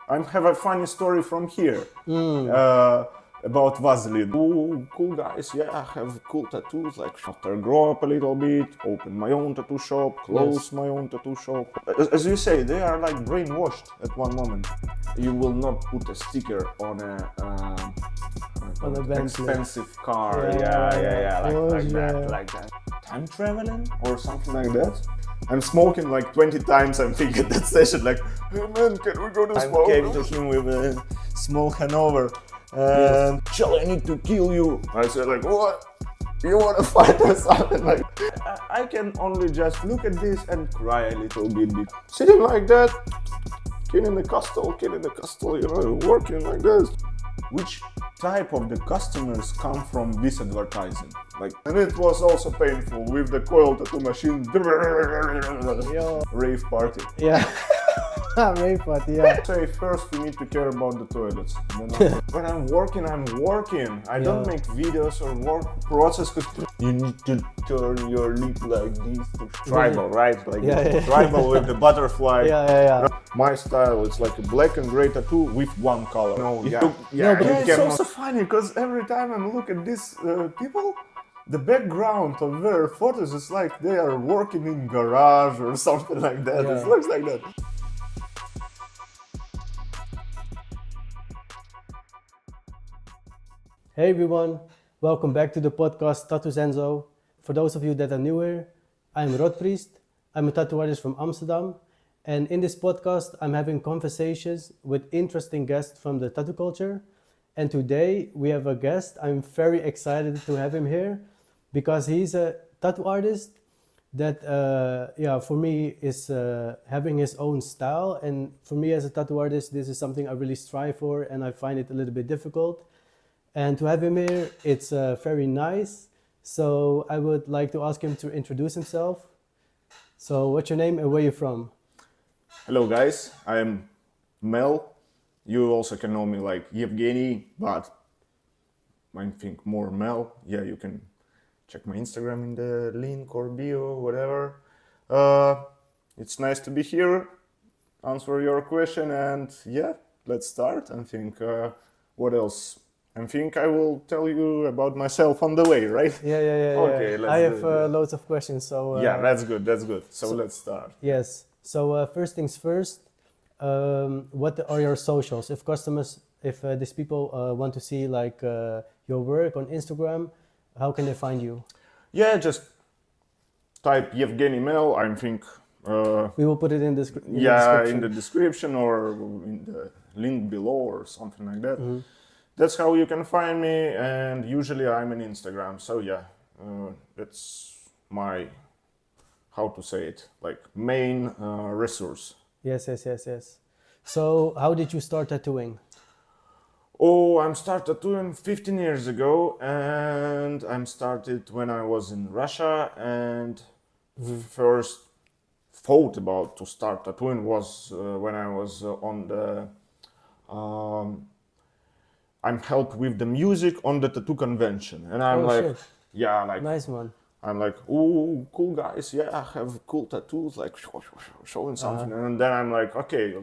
I have a funny story from here about Vaseline. Oh, cool guys, yeah, I have cool tattoos. Like after I grow up a little bit, open my own tattoo shop, close my own tattoo shop. As you say, they are like brainwashed at one moment. You will not put a sticker on a expensive car. Yeah, like that. Time traveling or something like that. I'm smoking like 20 times. I'm thinking at that session like, hey man, can we go to smoke? I came to him with a small Hanover and shall I need to kill you? I said like, what? You want to fight or something? Like, I can only just look at this and cry a little bit. Sitting like that, killing the castle, you know, working like this. Which type of the customers come from this advertising? Like, and it was also painful with the coil tattoo machine. Rave party. Yeah. Rave party, yeah. Say first we need to care about the toilets. When I'm working. I don't make videos or work process because you need to turn your lip like this to tribal, right? Like tribal with the butterfly. Yeah. My style is like a black and gray tattoo with one color. But it's also funny because every time I look at these people, the background of their photos is like they are working in garage or something like that. Yeah. It looks like that. Hey everyone, welcome back to the podcast Tattoos Enzo. For those of you that are new here, I'm Rod Priest. I'm a tattoo artist from Amsterdam. And in this podcast, I'm having conversations with interesting guests from the tattoo culture. And today we have a guest. I'm very excited to have him here because he's a tattoo artist that, for me is having his own style. And for me as a tattoo artist, this is something I really strive for and I find it a little bit difficult. And to have him here, it's very nice. So I would like to ask him to introduce himself. So what's your name and where are you from? Hello guys, I'm Mel. You also can know me like Evgeny, but I think more Mel. Yeah, you can check my Instagram in the link or bio, whatever. It's nice to be here, answer your question, and yeah, let's start. I think, what else? I think I will tell you about myself on the way, right? Yeah. Okay, let's I have loads of questions, so... yeah, that's good. So let's start. Yes. So first things first, what are your socials? If these people want to see like your work on Instagram, how can they find you? Yeah, just type Evgenymel. I think... we will put it in the description. In the description or in the link below or something like that. Mm-hmm. That's how you can find me, and usually I'm on Instagram. So yeah, that's my, how to say it, like main resource. Yes. So how did you start tattooing? Oh, I started tattooing 15 years ago, and I started when I was in Russia, and first thought about to start tattooing was when I was on the I'm helped with the music on the tattoo convention, and I'm nice one. I'm like, oh, cool guys, yeah, I have cool tattoos, like showing something, and then I'm like, okay,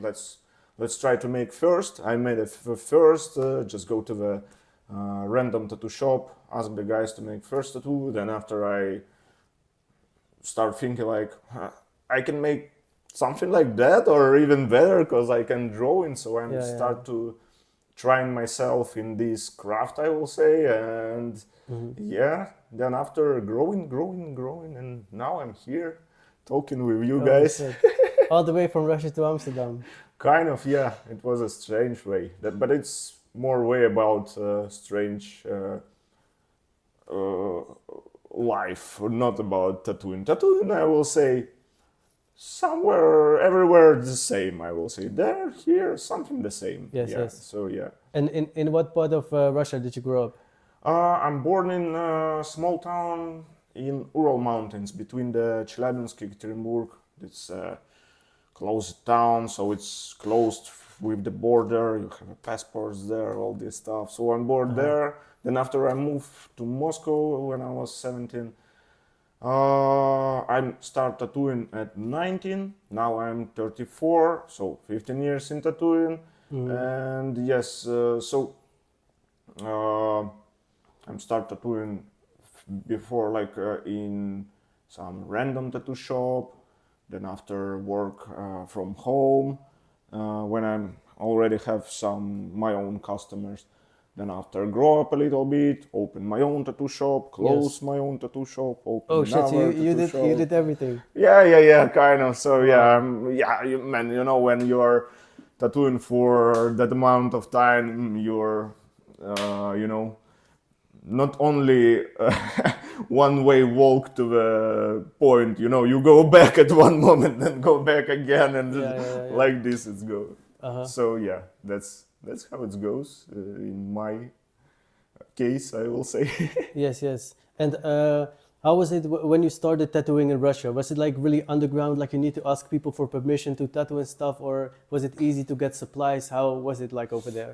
let's try to make first. I made it first, just go to the random tattoo shop, ask the guys to make first tattoo. Then after I start thinking like, I can make something like that or even better because I can draw in, so I start to trying myself in this craft, I will say, and then after growing, and now I'm here talking with you guys. All the way from Russia to Amsterdam. Kind of, yeah. It was a strange way, but it's more way about strange life, not about tattooing. Tattooing, I will say, somewhere, everywhere the same, I will say. There, here, something the same. Yes. So, yeah. And in what part of Russia did you grow up? I'm born in a small town in Ural Mountains, between the Chelyabinsk and Ekaterinburg. It's a closed town, so it's closed with the border. You have passports there, all this stuff. So I'm born there. Then after I moved to Moscow when I was 17, I started tattooing at 19, now I'm 34, so 15 years in tattooing. And yes, so I'm start tattooing before like in some random tattoo shop, then after work from home, when I'm already have some my own customers. Then after grow up a little bit, open my own tattoo shop, close my own tattoo shop, open Oh shit! So another you tattoo did shop. you did everything. Yeah, kind of. So man, you know, when you're tattooing for that amount of time, you're, you know, not only one way walk to the point, you know, you go back at one moment and go back again, and like this it goes. So yeah, that's how it goes in my case, I will say. Yes. And how was it when you started tattooing in Russia? Was it like really underground, like you need to ask people for permission to tattoo and stuff, or was it easy to get supplies? How was it like over there?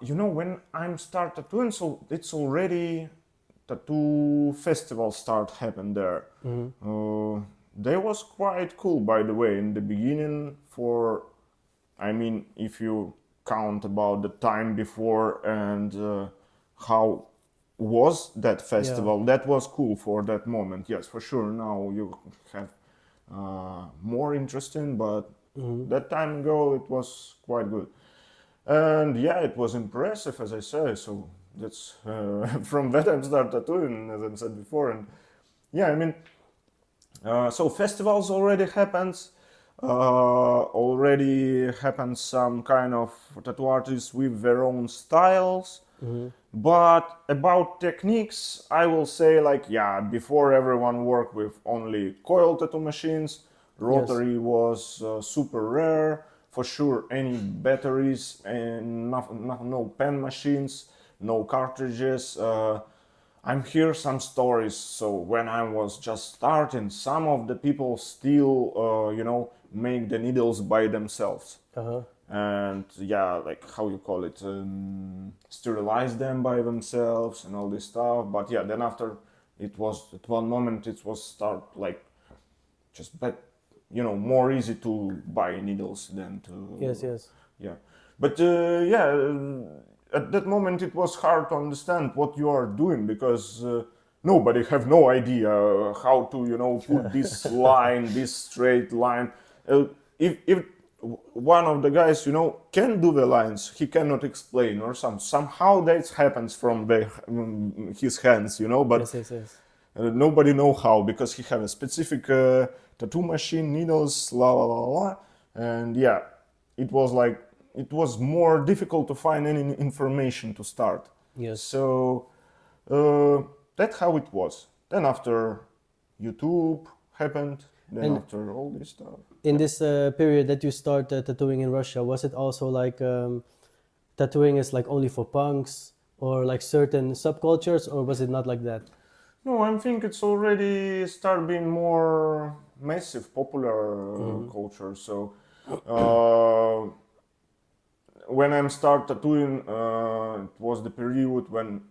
You know, when I'm start tattooing, so it's already tattoo festival start happen there. They was quite cool, by the way, in the beginning. For, I mean, if you count about the time before and how was that festival, that was cool for that moment. Yes, for sure. Now you have more interesting, but that time ago it was quite good. And yeah, it was impressive, as I say. So that's from that I started tattooing, as I said before. And yeah, I mean, so festivals already happens. Already happens some kind of tattoo artists with their own styles. But about techniques, I will say, like, yeah, before everyone worked with only coil tattoo machines. Rotary was super rare. For sure, any batteries and no pen machines, no cartridges. I'm hear some stories. So when I was just starting, some of the people still, you know, make the needles by themselves. And yeah, like how you call it, sterilize them by themselves and all this stuff. But yeah, then after it was at one moment it was start like just you know, more easy to buy needles than to Yes. yeah. But yeah, at that moment it was hard to understand what you are doing, because nobody have no idea how to, you know, put this line, this straight line. If one of the guys, you know, can do the lines, he cannot explain, or somehow that happens from his hands, you know, but Yes. nobody know how, because he have a specific tattoo machine, needles, and yeah, it was like, it was more difficult to find any information to start. Yes. So that's how it was. Then after YouTube happened, then And after all this stuff. in this period that you started tattooing in Russia, was it also like tattooing is like only for punks or like certain subcultures, or was it not like that? No, I think it's already start being more massive, popular culture. So when I'm start tattooing, it was the period when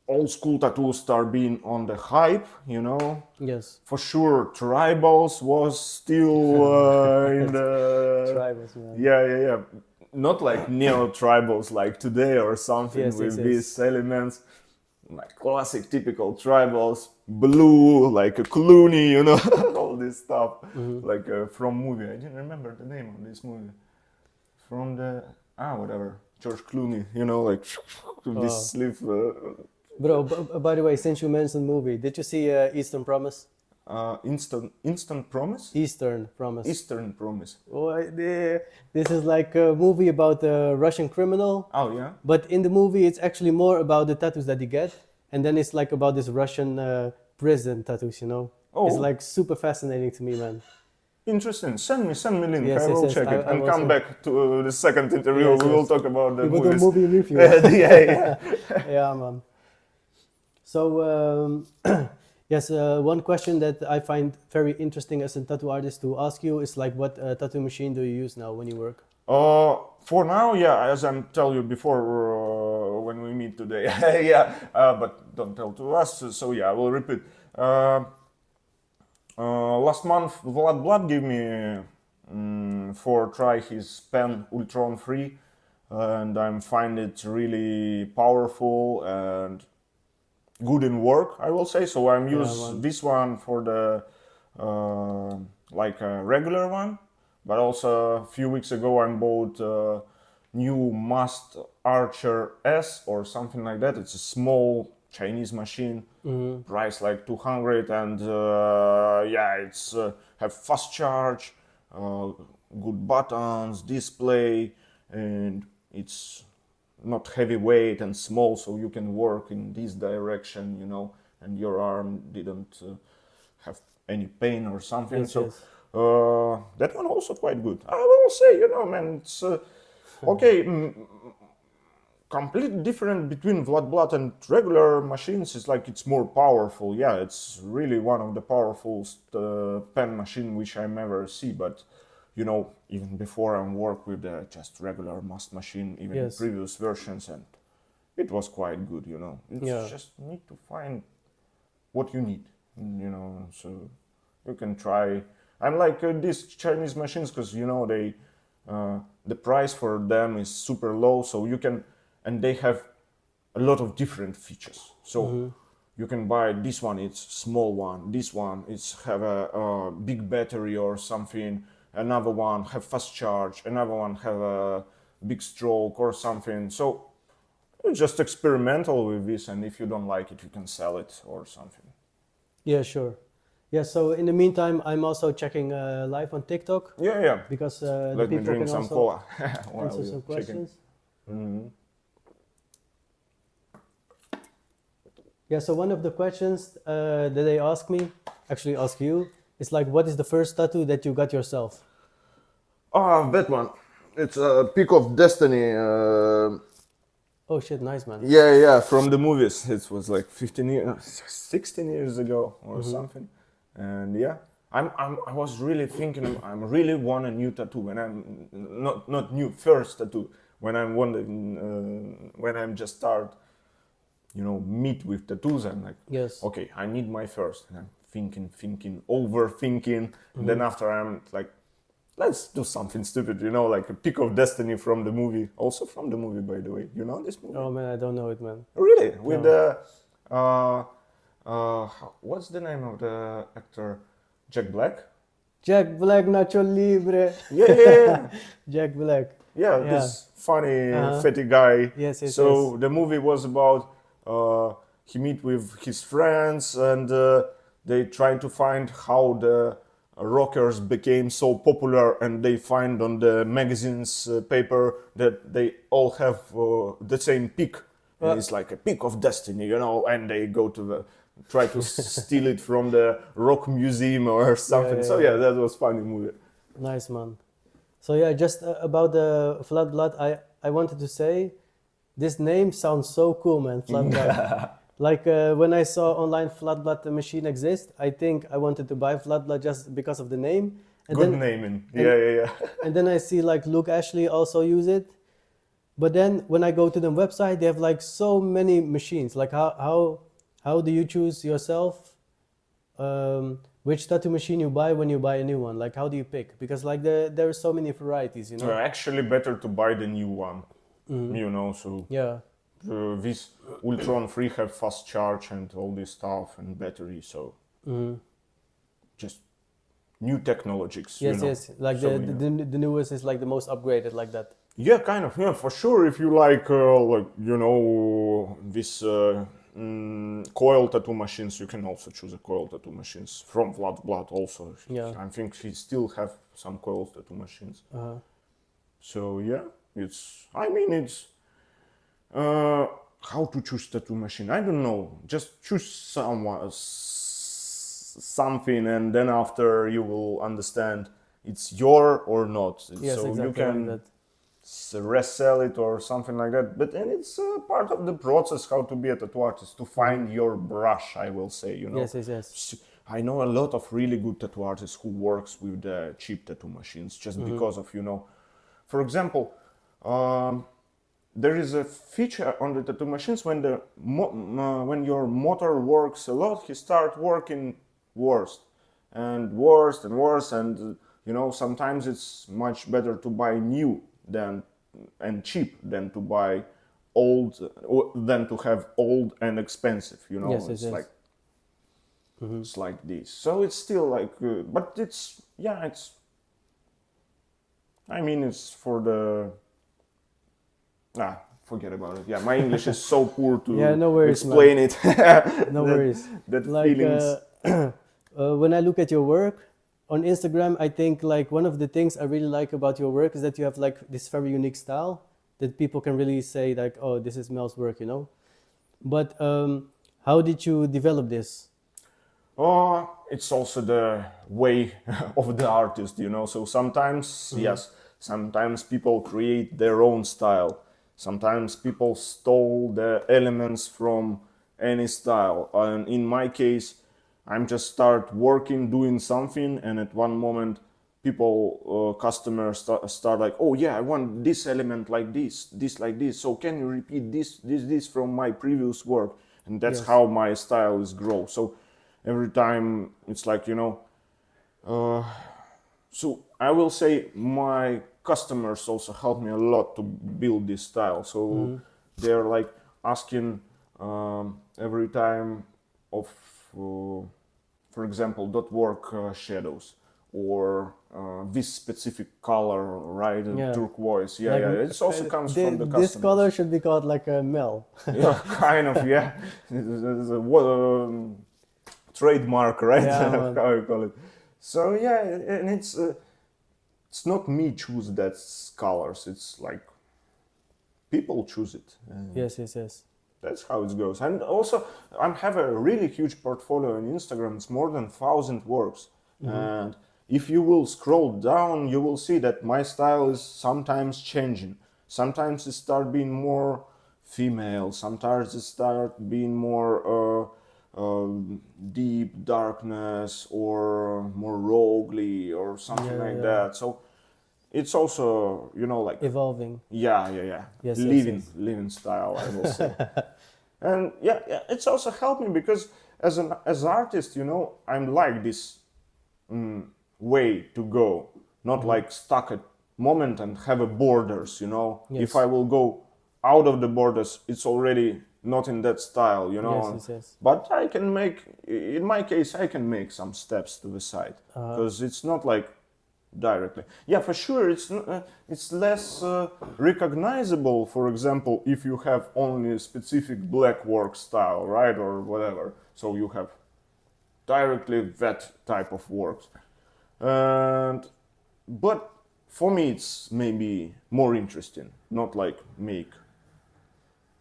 old school tattoos start being on the hype, you know. Yes. For sure, tribals was still in the Tribals, man. Yeah. Not like neo tribals like today or something with these elements. Like classic, typical tribals, blue, like a Clooney, you know, all this stuff, like from movie. I didn't remember the name of this movie. From the whatever, George Clooney, you know, like this sleeve. Bro, by the way, since you mentioned movie, did you see Eastern Promise? Instant Promise? Eastern Promise. Eastern Promise. Oh, this is like a movie about a Russian criminal. Oh yeah. But in the movie, it's actually more about the tattoos that he get, and then it's like about this Russian prison tattoos. You know, it's like super fascinating to me, man. Interesting. Send me link. Yes, I will check it and come back to the second interview. We will talk about the movies. We will do movie review. yeah. Yeah, man. So yes, one question that I find very interesting as a tattoo artist to ask you is like, what tattoo machine do you use now when you work? For now, yeah, as I'm tell you before when we meet today, yeah, but don't tell to us. So yeah, I will repeat. Last month, Vlad gave me for try his pen Ultron 3, and I find it really powerful and good in work, I will say. So I'm use this one for the like a regular one, but also a few weeks ago I bought new Must Archer S or something like that. It's a small Chinese machine, price like 200, and it's have fast charge, good buttons, display, and it's not heavyweight and small, so you can work in this direction, you know, and your arm didn't have any pain or something. Yes, so yes. that one also quite good. I will say, you know, man, it's okay. Completely different between Vlad and regular machines. Is like it's more powerful. Yeah, it's really one of the powerfulest pen machine which I ever see. But you know, even before I worked with the just regular Must machine, even Yes. previous versions, and it was quite good. You know, it's just need to find what you need. You know, so you can try. I'm like these Chinese machines because you know they the price for them is super low, so you can. And they have a lot of different features. So you can buy this one, it's small one. This one, it's have a big battery or something. Another one have fast charge. Another one have a big stroke or something. So it's just experimental with this. And if you don't like it, you can sell it or something. Yeah, sure. Yeah, so in the meantime, I'm also checking live on TikTok Yeah. because the Let me people drink can some also cola while answer you're some checking. questions. Yeah, so one of the questions that they ask me, actually ask you, is like, what is the first tattoo that you got yourself? That one. It's a Peak of Destiny. Oh shit, nice man. Yeah, from the movies. It was like 15 years, 16 years ago or something. And yeah, I was really thinking I really want a new tattoo when I'm not new first tattoo when I'm wondering when I'm just start, you know, meet with tattoos. I'm like, Yes. okay, I need my first, and I'm thinking, overthinking, and then after I'm like, let's do something stupid, you know, like a Peak of Destiny from the movie. Also from the movie, by the way. You know this movie? Oh man, I don't know it, man. Really? With the what's the name of the actor? Jack Black? Jack Black, Nacho Libre. Yeah. Jack Black. Yeah, Yeah. this funny fatty guy. Yes. So the movie was about he meet with his friends and they try to find how the rockers became so popular, and they find on the magazine's paper that they all have the same peak. And it's like a peak of destiny, you know, and they go to the try to steal it from the rock museum or something. So yeah, that was funny movie. Nice man. So yeah, just about the Vlad Blood, I wanted to say, this name sounds so cool, man. Vlad Blood. Like when I saw online Vlad Blood the machine exist, I think I wanted to buy Vlad Blood just because of the name. And Good then, naming. Yeah. and then I see like Luke Ashley also use it. But then when I go to the website, they have like so many machines. Like how do you choose yourself which tattoo machine you buy when you buy a new one? Like how do you pick? Because like there are so many varieties, you know? Actually better to buy the new one, you know, so Yeah. this Ultron 3 have fast charge and all this stuff and battery, so just new technologies. Yes, you know. yes. Like So, the newest is like the most upgraded, like that. yeah, kind of, yeah, for sure. If you like you know, this coil tattoo machines, you can also choose a coil tattoo machines from Vlad also. Yeah. I think he still have some coil tattoo machines. So yeah, it's how to choose tattoo machine. I don't know. Just choose something, and then after you will understand it's your or not. Yes, so exactly you can like that. resell it or something like that. But then it's part of the process how to be a tattoo artist, to find your brush, I will say, you know. Yes. I know a lot of really good tattoo artists who works with the cheap tattoo machines just because of, you know, for example, there is a feature on the tattoo machines when when your motor works a lot, he start working worse and worse and worse, and you know, sometimes it's much better to buy new and cheap than to buy old, than to have old and expensive, you know. Yes, it's yes. like it's like this. So it's still like, but it's, yeah, it's, I mean, it's for the, forget about it. Yeah, my English is so poor to Yeah, no worries, explain it. No worries. That Like feelings. when I look at your work on Instagram, I think like one of the things I really like about your work is that you have like this very unique style that people can really say like, oh, this is Mel's work, you know. But how did you develop this? Oh, it's also the way of the artist, you know. So sometimes, yes, sometimes people create their own style. Sometimes people stole the elements from any style. And in my case, I'm just start working, doing something, and at one moment, people, customers start like, oh yeah, I want this element like this like this. So can you repeat this from my previous work? And that's Yes. how my style is grow. So every time it's like, you know, so I will say my customers also help me a lot to build this style. So they're like asking every time of, for example, dot work shadows or this specific color, right? Yeah. Turquoise. Yeah, Like, yeah. It also comes from the this customers. color should be called like a Mel. Yeah, kind of, yeah. It's a trademark, right? Yeah, man. How you call it. So yeah, and it's not me choose that colors. It's like people choose it. Yes, yes, yes. That's how it goes. And also, I have a really huge portfolio on Instagram. It's more than 1,000 works. And if you will scroll down, you will see that my style is sometimes changing. Sometimes it start being more female. Sometimes it start being more deep darkness or more roguely or something Yeah, like yeah. that. So it's also, you know, like Evolving. yeah. Yes, yes, Living style, I will say. And yeah, it's also helped me because as artist, you know, I'm like this way to go, not like stuck at moment and have a borders, you know. Yes. If I will go out of the borders, it's already not in that style, you know. Yes, yes, yes. But I can make, in my case, I can make some steps to the side because it's not like directly. Yeah, for sure, it's less recognizable. For example, if you have only a specific Blackwork style, right, or whatever, so you have directly that type of works. And but for me, it's maybe more interesting, not like make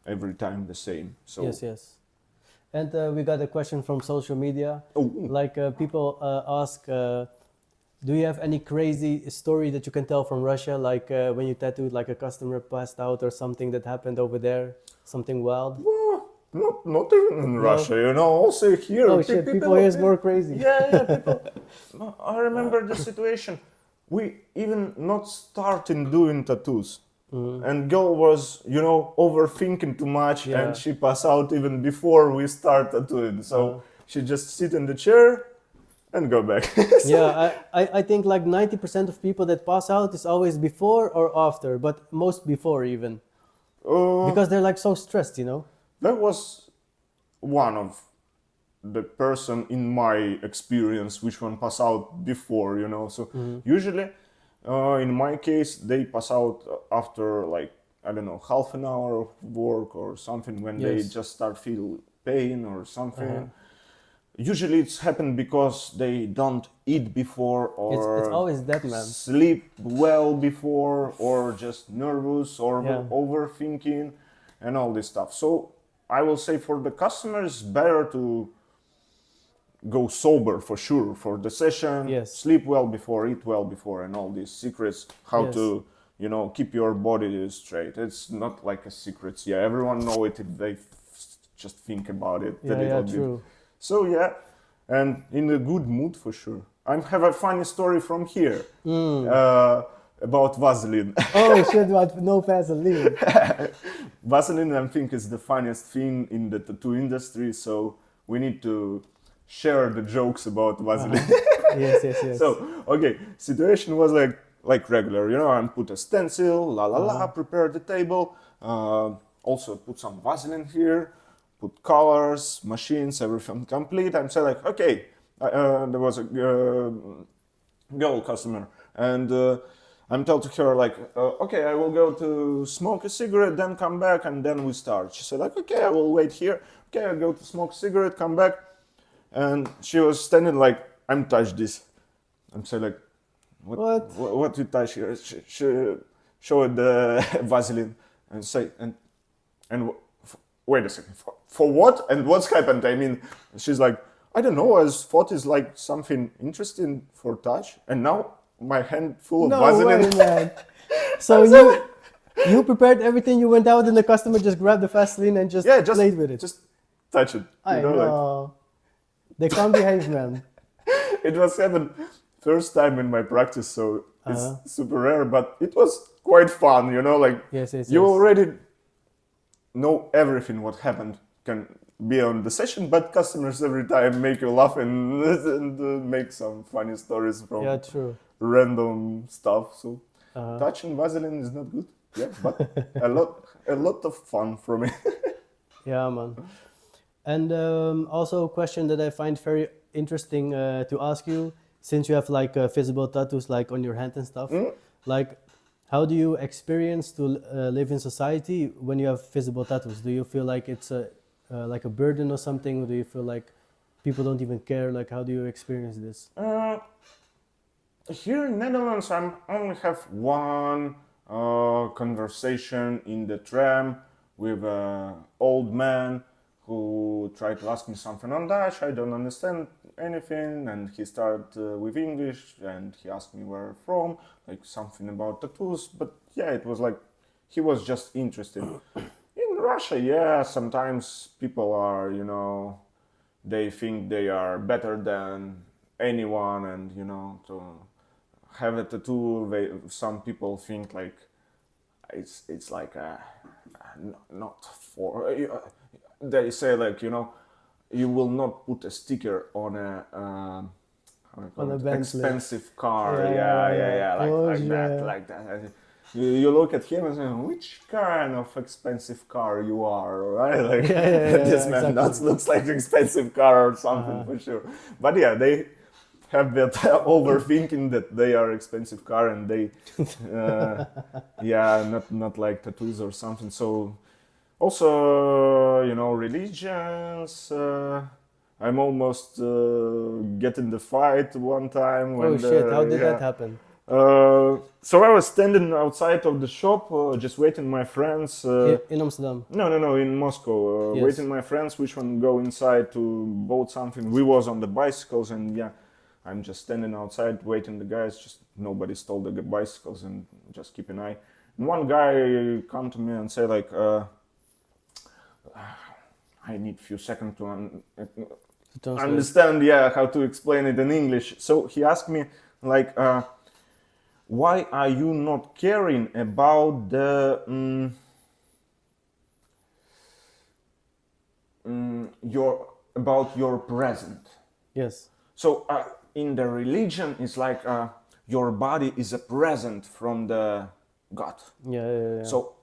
every time the same. So Yes, yes. And we got a question from social media. Oh. Like people ask, do you have any crazy story that you can tell from Russia? Like when you tattooed, like a customer passed out or something that happened over there, something wild. Not even in Russia, you know. Also here, Oh shit! People here is more crazy. Yeah, people. I remember the situation. We even not starting doing tattoos, and girl was, you know, overthinking too much, Yeah. and she passed out even before we start tattooing. So she just sit in the chair and go back. Yeah, I think like 90% of people that pass out is always before or after, but most before even. Because they're like so stressed, you know? That was one of the person in my experience which one pass out before, you know. So usually in my case they pass out after like, I don't know, half an hour of work or something, when they Yes. just start feel pain or something. Usually it's happened because they don't eat before or It's always that, man. sleep well before or just nervous or Yeah. overthinking and all this stuff. So I will say for the customers, better to go sober for sure for the session. Yes. Sleep well before, eat well before, and all these secrets how Yes. to, you know, keep your body straight. It's not like a secret. Yeah, everyone know it if they just think about it a Yeah, little yeah, bit. true. So yeah, and in a good mood for sure. I have a funny story from here about Vaseline. Oh shit, but no Vaseline. Vaseline, I think, is the funniest thing in the tattoo industry. So we need to share the jokes about Vaseline. Yes. So, okay, situation was like regular, I put a stencil, prepare the table, also put some Vaseline here, put colors, machines, everything complete. I'm saying like, okay, there was a girl customer, and I'm told to her like, okay, I will go to smoke a cigarette, then come back, and then we start. She said like, okay, I will wait here. Okay, I go to smoke a cigarette, come back, and she was standing like, I'm touch this. I'm saying like, what you touch here? She showed the Vaseline and say and wait a second, for what and what's happened? I mean, she's like, I don't know. I thought it's like something interesting for touch, and now my hand full of Vaseline. Way, man. So you prepared everything. You went out, and the customer just grabbed the Vaseline and just played with it. Just touch it. I know. They can't behave, man. It was happened first time in my practice, so it's super rare, but it was quite fun, like you already know everything what happened can be on the session, but customers every time make you laugh and make some funny stories from random stuff. So touching Vaseline is not good, but a lot of fun from it. Yeah, man. And also a question that I find very interesting to ask you, since you have like visible tattoos like on your hand and stuff, like how do you experience to live in society when you have visible tattoos? Do you feel like it's like a burden or something, or do you feel like people don't even care? Like, how do you experience this? Here in Netherlands, I only have one conversation in the tram with an old man who tried to ask me something on Dutch. I don't understand anything, and he started with English, and he asked me where I'm from, like something about tattoos. But yeah, it was like he was just interested. In Russia, sometimes people are, they think they are better than anyone, and to have a tattoo, some people think like it's like not for. They say like you will not put a sticker on a expensive car. Like that. You look at him and say, which kind of expensive car you are, right? Like this man looks like an expensive car or something for sure. But yeah, they have that overthinking that they are expensive car, and they not like tattoos or something. So also, religions. I'm almost getting the fight one time. When How did that happen? So I was standing outside of the shop, just waiting my friends. Here in Amsterdam? No, in Moscow. Waiting my friends, which one go inside to boat something. We was on the bicycles, and I'm just standing outside waiting the guys. Just nobody stole the bicycles, and just keep an eye. And one guy come to me and say like, I need a few seconds to understand, how to explain it in English. So he asked me, like, why are you not caring about the your present? Yes. So in the religion, it's like your body is a present from the God. Yeah. So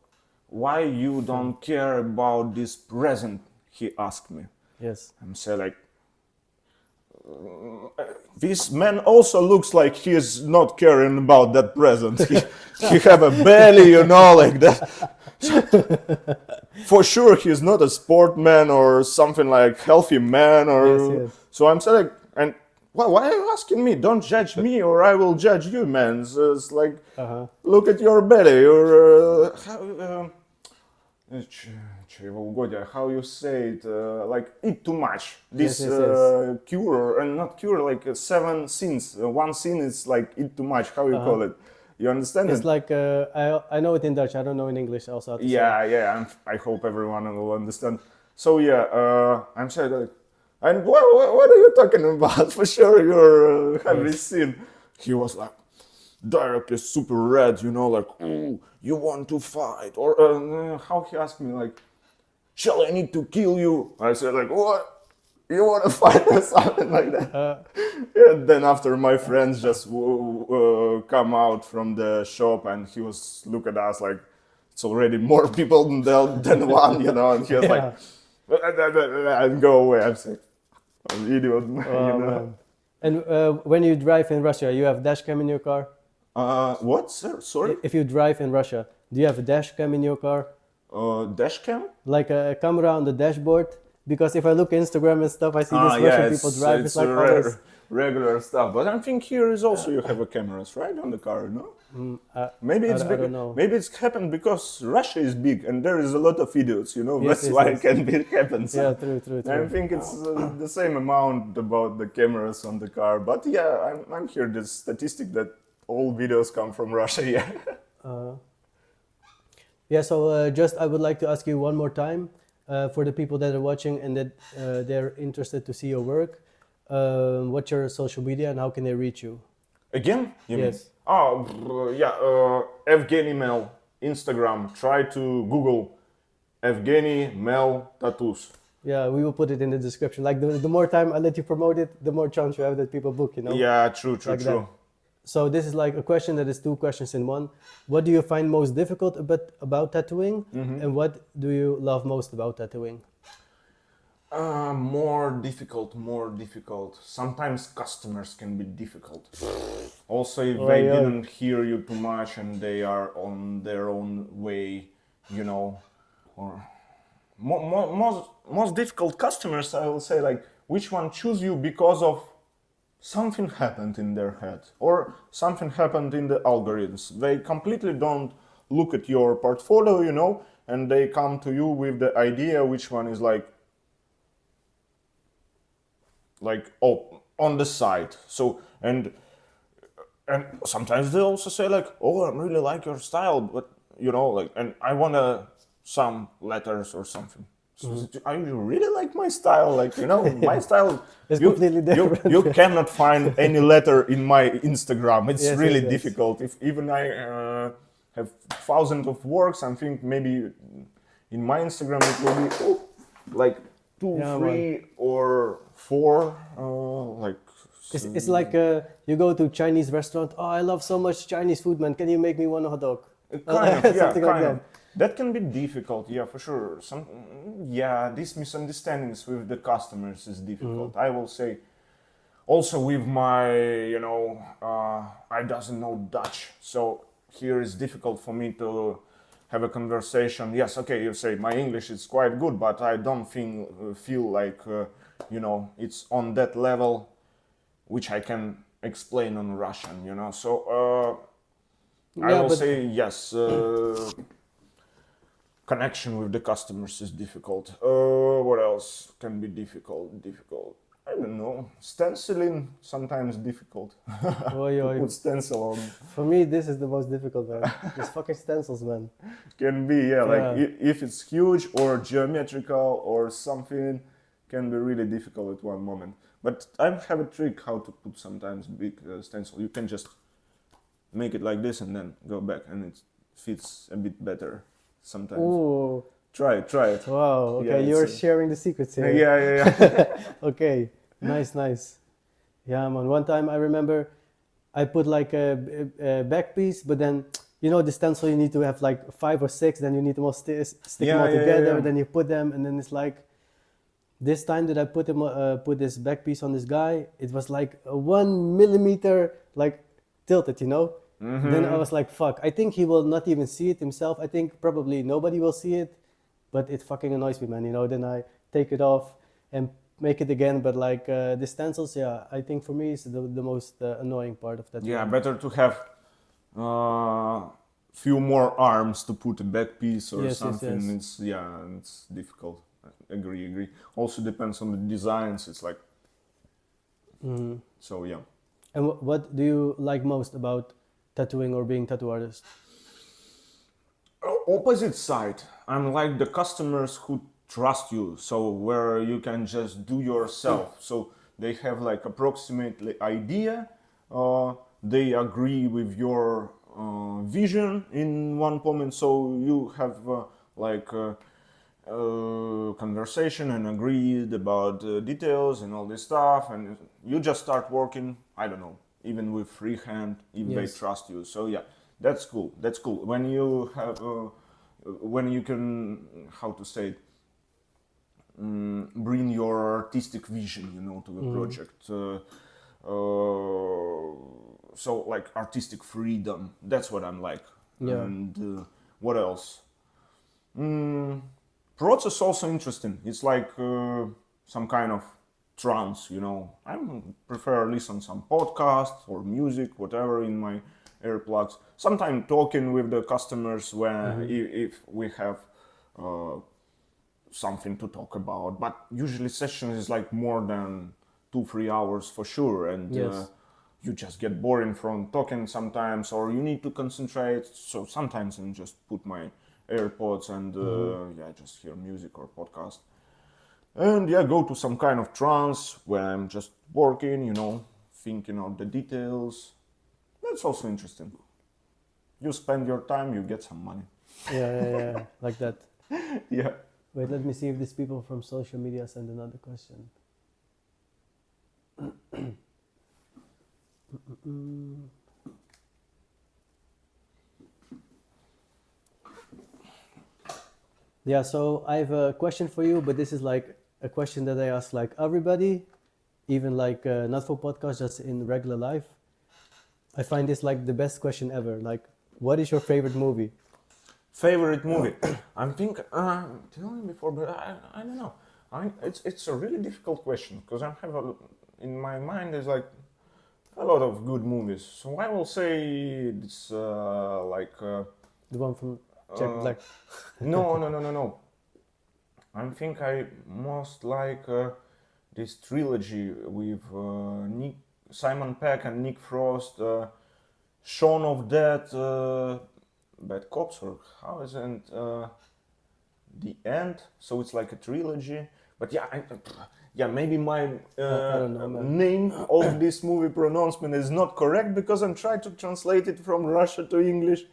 why you don't care about this present? He asked me. Yes. I'm saying like, this man also looks like he is not caring about that present. He have a belly, like that. For sure, he's not a sportman or something like healthy man. Or so I'm saying, like, and why are you asking me? Don't judge me, or I will judge you, man. So it's like, look at your belly, or how you say it, like eat too much. This cure, and not cure, like 7 sins. One sin is like eat too much. How you call it? You understand it's it? Like, I know it in Dutch, I don't know in English also how to say it. I hope everyone will understand. So I'm saying like, and what are you talking about? For sure you're having sin. He was like, directly super red, like, oh, you want to fight? Or how he asked me, like, shall I need to kill you? I said like, what? you want to fight or something like that. And then after my friends just come out from the shop, and he was look at us like it's already more people than one, you know, and he was like, and go away. I'm like, I'm an idiot, you know. Man. And when you drive in Russia, you have dash cam in your car? What, sir? Sorry? If you drive in Russia, do you have a dash cam in your car? Dash cam? Like a camera on the dashboard? Because if I look Instagram and stuff, I see these Russian people drive. It's like always regular stuff. But I think here is also you have a cameras, right, on the car, no? Maybe it's I don't know. Maybe it's happened because Russia is big and there is a lot of idiots, you know. Yes, That's yes, why yes. it can be happens. Yeah, true. I think it's the same amount about the cameras on the car. But yeah, I'm here the statistic that all videos come from Russia. Yeah. Yeah, so just I would like to ask you one more time for the people that are watching and that they're interested to see your work. What's your social media and how can they reach you? Again? You mean? Yes. Oh, yeah. Evgenymel, Instagram. Try to Google Evgenymel tattoos. Yeah, we will put it in the description. Like the more time I let you promote it, the more chance you have that people book, you know? Yeah, true. That. So this is like a question that is two questions in one. What do you find most difficult about tattooing? Mm-hmm. And what do you love most about tattooing? More difficult. Sometimes customers can be difficult. Also, if they didn't hear you too much and they are on their own way, you know, or most difficult customers, I will say, like, which one choose you because of something happened in their head or something happened in the algorithms. They completely don't look at your portfolio, you know, and they come to you with the idea which one is like on the side. So and sometimes they also say like, oh, I really like your style, but you know, like, and I want some letters or something. So, I really like my style, like, you know, my style. It's completely different. You cannot find any letter in my Instagram. It's Yes, really yes. difficult. If even I have thousands of works, I think maybe in my Instagram it will be like 2, 3, or 4. Like It's like you go to Chinese restaurant. Oh, I love so much Chinese food, man. Can you make me one hot dog? Kind of, yeah, Something like kind of. that. That can be difficult, yeah, for sure. These misunderstandings with the customers is difficult. I will say, also with my, you know, I doesn't know Dutch, so here is difficult for me to have a conversation. Yes, okay, you say my English is quite good, but I don't feel like, you know, it's on that level, which I can explain on Russian, you know. So I will say yes. Connection with the customers is difficult. What else can be difficult? I don't know. Stenciling sometimes difficult. Put stencil on. For me, this is the most difficult, man. These fucking stencils, man. Can be, yeah. Like if it's huge or geometrical or something, can be really difficult at one moment. But I have a trick how to put sometimes big stencil. You can just make it like this and then go back, and it fits a bit better. Sometimes. Ooh. Try it. Wow. Okay, Yeah, you're sharing the secrets here. Yeah. Okay. Nice. Yeah, man. One time I remember I put like a back piece, but then you know the stencil you need to have like 5 or 6. Then you need to all stick them all together. Then you put them, and then it's like this time that I put this back piece on this guy, it was like 1 millimeter like tilted, you know. Mm-hmm. Then I was like, fuck, I think he will not even see it himself. I think probably nobody will see it, but it fucking annoys me, man, you know. Then I take it off and make it again, but like the stencils, yeah, I think for me is the most annoying part of that. Yeah, better to have few more arms to put a back piece or something. Yes. It's difficult. Agree. Also depends on the designs. It's like, so yeah. And what do you like most about tattooing or being tattoo artist? Opposite side. I'm like the customers who trust you, so where you can just do yourself. So they have like approximately idea, they agree with your vision in one moment, so you have conversation and agreed about details and all this stuff, and you just start working. I don't know, even with freehand, if they trust you. So yeah, that's cool. That's cool. When you have, when you can, how to say it, bring your artistic vision, you know, to the project. So like artistic freedom. That's what I'm like. Yeah. And what else? Process also interesting. It's like some kind of trance, you know. I prefer listen some podcasts or music, whatever, in my earplugs. Sometimes talking with the customers when if we have something to talk about. But usually sessions is like more than 2-3 hours for sure, and you just get boring from talking sometimes, or you need to concentrate. So sometimes I just put my AirPods and just hear music or podcast, and go to some kind of trance where I'm just working, you know, thinking of the details. That's also interesting. You spend your time, you get some money. Yeah, like that. Yeah. Wait, let me see if these people from social media send another question. Yeah, so I have a question for you, but this is like a question that I ask like everybody, even like not for podcast, just in regular life. I find this like the best question ever. Like, what is your favorite movie? Favorite movie? I'm thinking, telling me before, but I don't know. It's a really difficult question because I have in my mind there's like a lot of good movies. So I will say it's like The one from Jack Black. No. I think I most like this trilogy with Simon Pegg and Nick Frost, Shaun of Dead, Bad Cops, or how is it? The End. So it's like a trilogy. But maybe my I don't know, man. name of this movie pronouncement is not correct because I'm trying to translate it from Russian to English.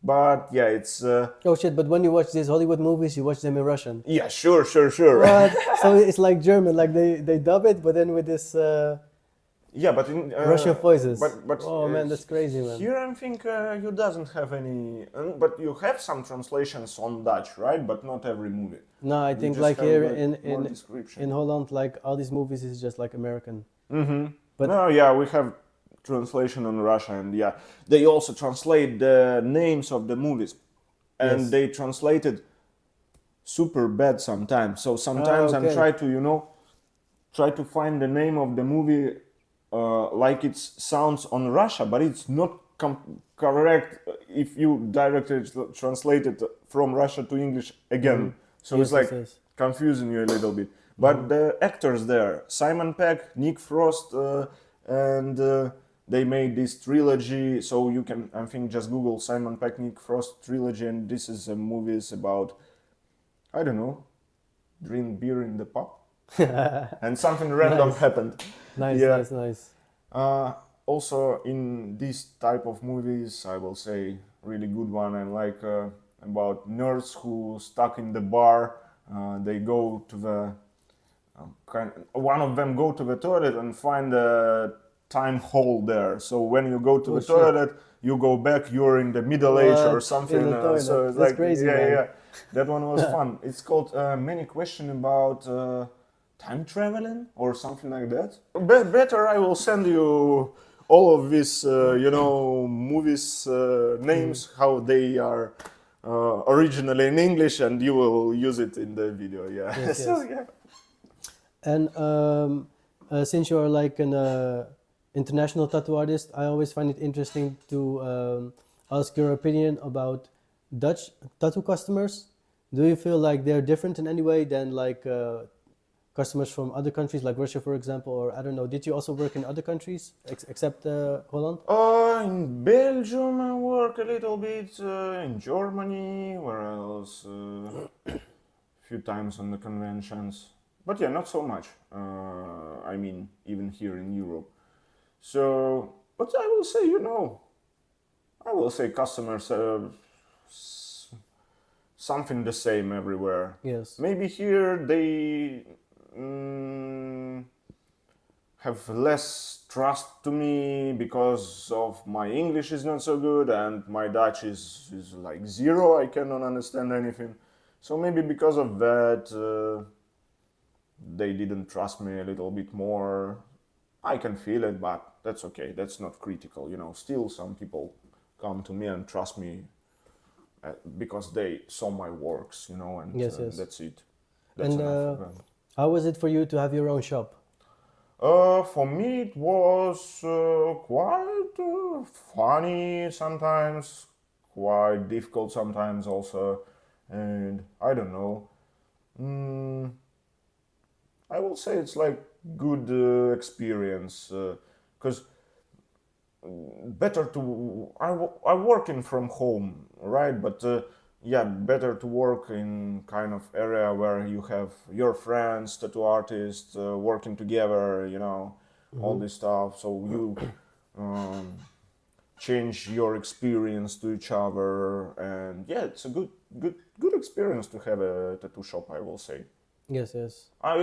But yeah, it's... Oh shit, but when you watch these Hollywood movies, you watch them in Russian. Yeah, sure. What? So it's like German, like they dub it, but then with this but in Russian voices. But oh man, that's crazy, man. Here I think you doesn't have any, but you have some translations on Dutch, right? But not every movie. No, I think just like have, here more description. in Holland, like all these movies is just like American. But No, we have translation on Russia, and they also translate the names of the movies, and they translated super bad sometimes. So sometimes I'm try to find the name of the movie like it sounds on Russia, but it's not correct if you directly translate it from Russia to English again. So it's like confusing you a little bit. But the actors there, Simon Pegg, Nick Frost, and they made this trilogy. So you can, I think, just Google Simon Pegg, Nick Frost trilogy, and this is a movies about, I don't know, drink beer in the pub. And something random happened. Nice. Also, in this type of movies, I will say really good one. I like about nerds who stuck in the bar. They go to the one of them go to the toilet and find a time hole there. So when you go to the toilet, you go back. You're in the Middle Age or something. So it's That's crazy, man. That one was fun. It's called Many Question About Time Traveling or something like that. Better I will send you all of these, movies names, how they are originally in English, and you will use it in the video. Yes. So And since you're like an international tattoo artist, I always find it interesting to ask your opinion about Dutch tattoo customers. Do you feel like they're different in any way than like customers from other countries, like Russia, for example, or I don't know? Did you also work in other countries except Holland? In Belgium I work a little bit, in Germany, where else? A few times on the conventions. But not so much. I mean, even here in Europe. So, but I will say, customers something the same everywhere. Yes. Maybe here they have less trust to me because of my English is not so good and my Dutch is like zero. I cannot understand anything. So maybe because of that, they didn't trust me a little bit more. I can feel it, but that's okay. That's not critical, you know. Still, some people come to me and trust me because they saw my works, you know, and Yes, yes. that's it. That's And enough for them. how was it for you to have your own shop? For me, it was quite funny sometimes, quite difficult sometimes also, and I don't know. I will say it's like good experience because better to I working from home, right? But yeah, better to work in kind of area where you have your friends, tattoo artists, working together, you know, all this stuff. So you change your experience to each other, and yeah, it's a good experience to have a tattoo shop, I will say. Yes, yes. I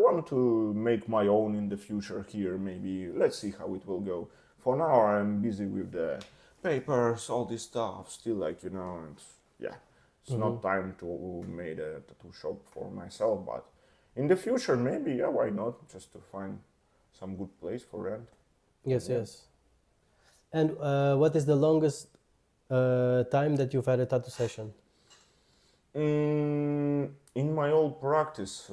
want to make my own in the future here, maybe. Let's see how it will go. For now, I'm busy with the papers, all this stuff, still like, you know, and yeah, it's not time to make a tattoo shop for myself, but in the future, maybe, yeah, why not? Just to find some good place for rent. Yes, yes. And what is the longest time that you've had a tattoo session? In my old practice,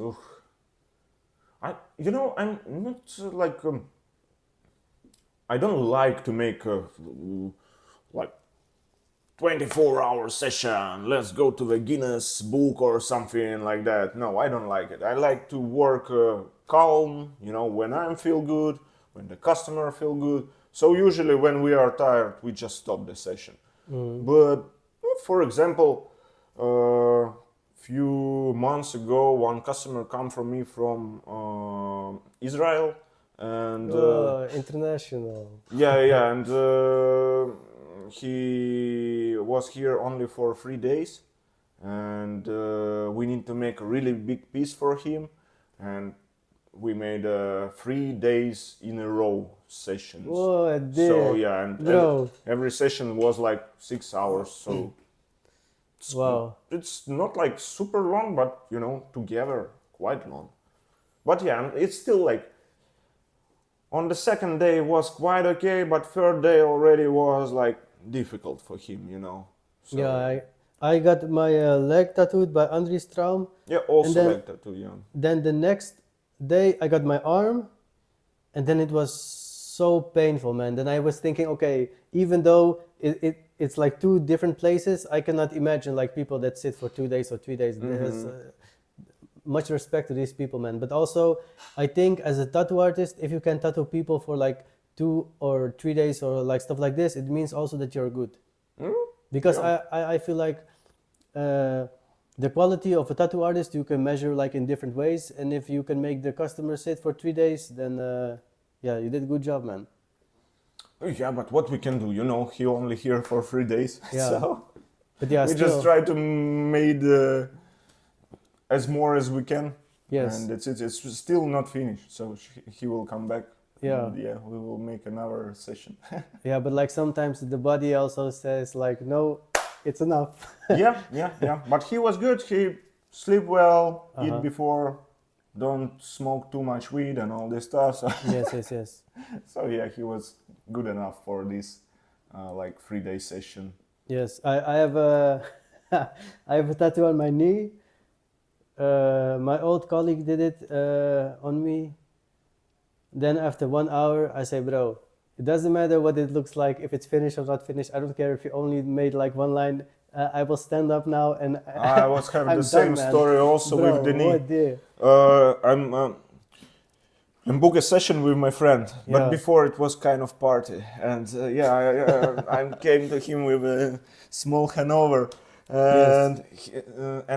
I'm not like I don't like to make a like 24-hour session. Let's go to the Guinness book or something like that. No, I don't like it. I like to work calm. You know, when I feel good, when the customer feel good. So usually when we are tired, we just stop the session. But for example. Few months ago, one customer come from me from Israel, and International. yeah, and he was here only for 3 days, and we need to make a really big piece for him, and we made 3 days in a row sessions. Whoa, So yeah, and bro. every session was like 6 hours. So. Wow. It's not like super long, but you know, together quite long. But yeah, it's still like on the second day was quite okay, but third day already was like difficult for him, you know. So, Yeah, I got my leg tattooed by Andries Traum. yeah, also then- like that too, yeah. Then the next day I got my arm, and then it was so painful, man. Then I was thinking, okay, even though it's like 2 different places, I cannot imagine like people that sit for 2 days or 3 days. There's much respect to these people, man. But also, I think as a tattoo artist, if you can tattoo people for like 2 or 3 days or like stuff like this, it means also that you're good. Because I feel like the quality of a tattoo artist you can measure like in different ways, and if you can make the customer sit for 3 days, then yeah, you did a good job, man. Yeah, but what we can do, you know, he only here for 3 days, Yeah. so But yeah, we still, just try to make as more as we can. Yes. And it's still not finished, so he will come back. Yeah. And yeah, we will make another session. Yeah, but like sometimes the body also says like, no, it's enough. yeah. But he was good. He sleep well, eat before, don't smoke too much weed and all this stuff. So Yes. so yeah, he was good enough for this like 3-day session. Yes, I have a I have a tattoo on my knee. My old colleague did it on me. Then after 1 hour, I say, bro, it doesn't matter what it looks like, if it's finished or not finished. I don't care if you only made like 1 line. I will stand up now and I was having I'm the same done, man. story also Bro, with the knee. what the- I'm book a session with my friend, Yeah. but before it was kind of party, and I came to him with a small hangover, and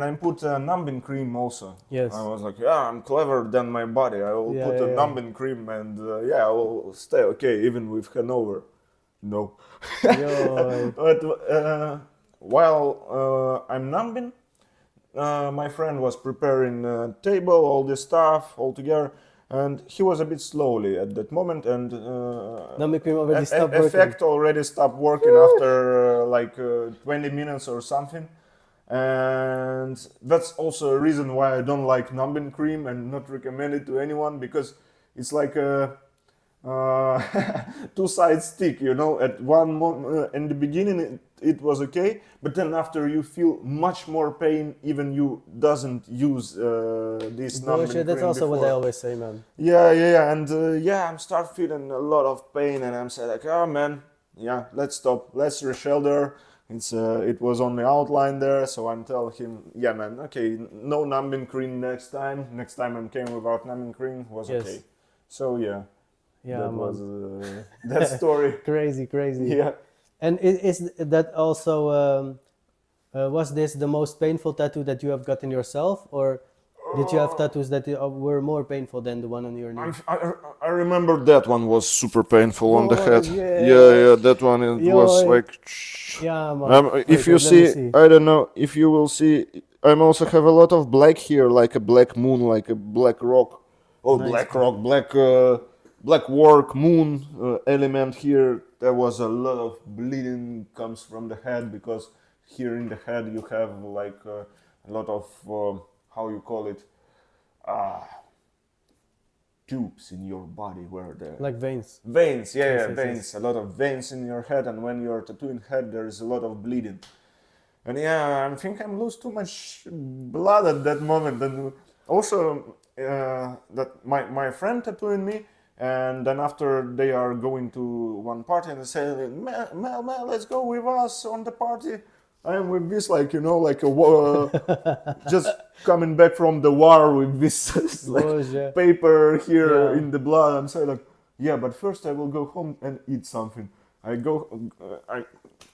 I put a numbing cream also. Yes. I was like, yeah, I'm clever than my body. I will put a numbing cream, and I will stay okay even with hangover. No. Yo. But while I'm numbing, my friend was preparing a table, all this stuff all together, and he was a bit slowly at that moment, and Numbing cream already stopped working. effect already stopped working after 20 minutes or something. And that's also a reason why I don't like numbing cream and not recommend it to anyone, because it's like a two-sided stick, you know. At one moment in the beginning it was okay, but then after you feel much more pain even you doesn't use this numbing cream That's also before. what I always say, man. Yeah, and I'm start feeling a lot of pain, and I'm saying like, oh man, yeah, let's stop, let's reshelder. It was on the outline there, so I'm telling him, yeah man, okay, no numbing cream next time. Next time I came without numbing cream was Yes. okay. So yeah, Yeah, that man. was that story. Crazy. Yeah. And is that also, was this the most painful tattoo that you have gotten yourself, or did you have tattoos that were more painful than the one on your knee? I remember that one was super painful on the Oh, head. yeah. Yeah, that one it was Yo, like. Yeah, man. If Wait, you let me see, I don't know if you will see. I also have a lot of black here, like a black moon, like a black rock. Oh, Nice. black rock, Blackwork moon element here. There was a lot of bleeding comes from the head, because here in the head you have like a lot of how you call it, tubes in your body where the like veins. veins, Yes, veins. A lot of veins in your head, and when you're tattooing head, there's a lot of bleeding. And yeah, I think I'm lose too much blood at that moment. And also that my friend tattooing me, and then after they are going to one party and they say, Mel, let's go with us on the party. I am with this, like, you know, like just coming back from the war with this like paper here in the blood. I'm saying like, yeah, but first I will go home and eat something. I